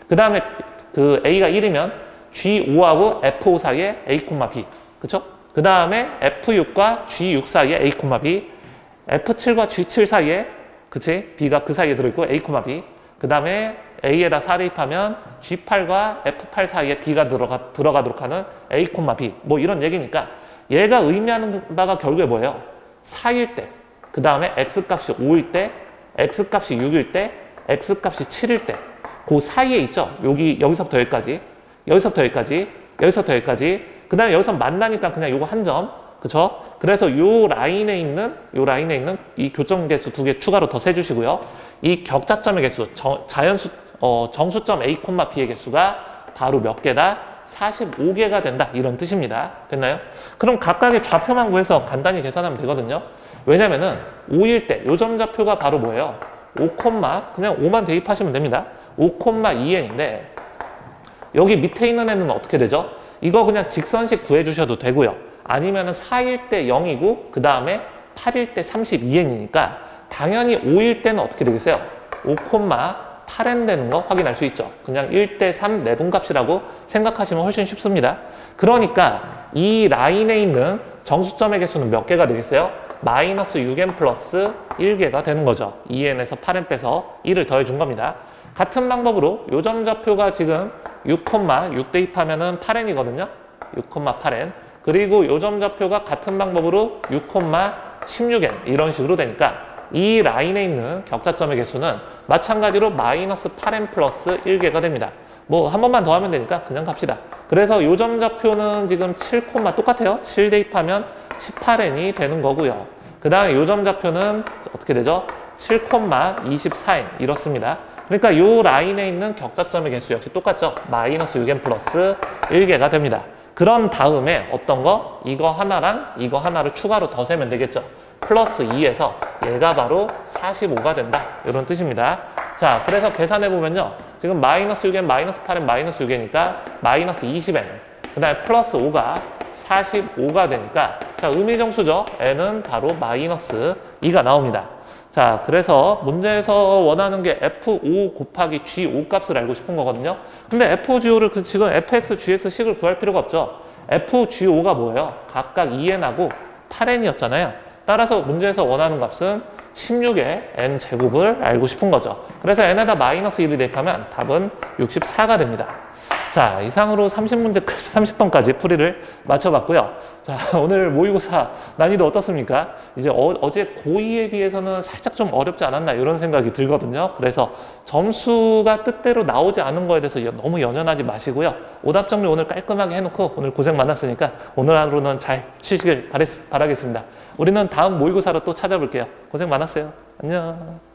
그 다음에 그 A가 1이면 G5하고 F5 사이에 A, B. 그쵸? 그 다음에 F6과 G6 사이에 A, B. F7과 G7 사이에, 그치? B가 그 사이에 들어있고 A, B. 그 다음에 A에다 4 대입하면 G8과 F8 사이에 B가 들어가도록 하는 A, B. 뭐 이런 얘기니까 얘가 의미하는 바가 결국에 뭐예요? 4일 때, 그 다음에 X값이 5일 때, X값이 6일 때, X값이 7일 때. 그 사이에 있죠? 여기서부터 여기까지, 여기서부터 여기까지, 여기서부터 여기까지. 그 다음에 여기서 만나니까 그냥 요거 한 점. 그쵸? 그래서 요 라인에 있는 이 교점 개수 2개 추가로 더 세주시고요. 이 격자점의 개수, 정수점 A, B의 개수가 바로 몇 개다? 45개가 된다. 이런 뜻입니다. 됐나요? 그럼 각각의 좌표만 구해서 간단히 계산하면 되거든요. 왜냐면은 5일 때, 요점 좌표가 바로 뭐예요? 5, 그냥 5만 대입하시면 됩니다. 5,2n인데, 여기 밑에 있는 애는 어떻게 되죠? 이거 그냥 직선식 구해주셔도 되고요. 아니면은 4일 때 0이고, 그 다음에 8일 때 32n이니까, 당연히 5일 때는 어떻게 되겠어요? 5,8n 되는 거 확인할 수 있죠. 그냥 1대 3 내분값이라고 생각하시면 훨씬 쉽습니다. 그러니까 이 라인에 있는 정수점의 개수는 몇 개가 되겠어요? 마이너스 6n 플러스 1개가 되는 거죠. 2n에서 8n 빼서 1을 더해준 겁니다. 같은 방법으로 요점 좌표가 지금 6, 대입하면은 8n이거든요. 6,8n. 그리고 요점 좌표가 같은 방법으로 6,16n 이런 식으로 되니까 이 라인에 있는 격자점의 개수는 마찬가지로 마이너스 8n 플러스 1개가 됩니다. 뭐 한 번만 더 하면 되니까 그냥 갑시다. 그래서 요점 좌표는 지금 7, 똑같아요. 7 대입하면 18n이 되는 거고요. 그 다음에 요점 좌표는 어떻게 되죠? 7,24n 이렇습니다. 그러니까 요 라인에 있는 격자점의 개수 역시 똑같죠? 마이너스 6n 플러스 1개가 됩니다. 그런 다음에 어떤 거? 이거 하나랑 이거 하나를 추가로 더 세면 되겠죠? 플러스 2에서 얘가 바로 45가 된다. 이런 뜻입니다. 자, 그래서 계산해보면요. 지금 마이너스 6n, 마이너스 8n, 마이너스 6n이니까 마이너스 20n. 그 다음에 플러스 5가 45가 되니까 자, 의미정수죠. n은 바로 마이너스 2가 나옵니다. 자, 그래서 문제에서 원하는 게 F5 곱하기 G5 값을 알고 싶은 거거든요. 근데 F5, G5를 지금 FX, GX 식을 구할 필요가 없죠. F, G5가 뭐예요? 각각 2n하고 8n이었잖아요. 따라서 문제에서 원하는 값은 16의 n제곱을 알고 싶은 거죠. 그래서 n에다 마이너스 1을 대입하면 답은 64가 됩니다. 자, 이상으로 30문제까지, 30번까지 풀이를 마쳐봤고요. 자, 오늘 모의고사 난이도 어떻습니까? 이제 어제 고2에 비해서는 살짝 좀 어렵지 않았나 이런 생각이 들거든요. 그래서 점수가 뜻대로 나오지 않은 거에 대해서 너무 연연하지 마시고요. 오답 정리 오늘 깔끔하게 해놓고 오늘 고생 많았으니까 오늘 하루는 잘 쉬시길 바라겠습니다. 우리는 다음 모의고사로 또 찾아볼게요. 고생 많았어요. 안녕.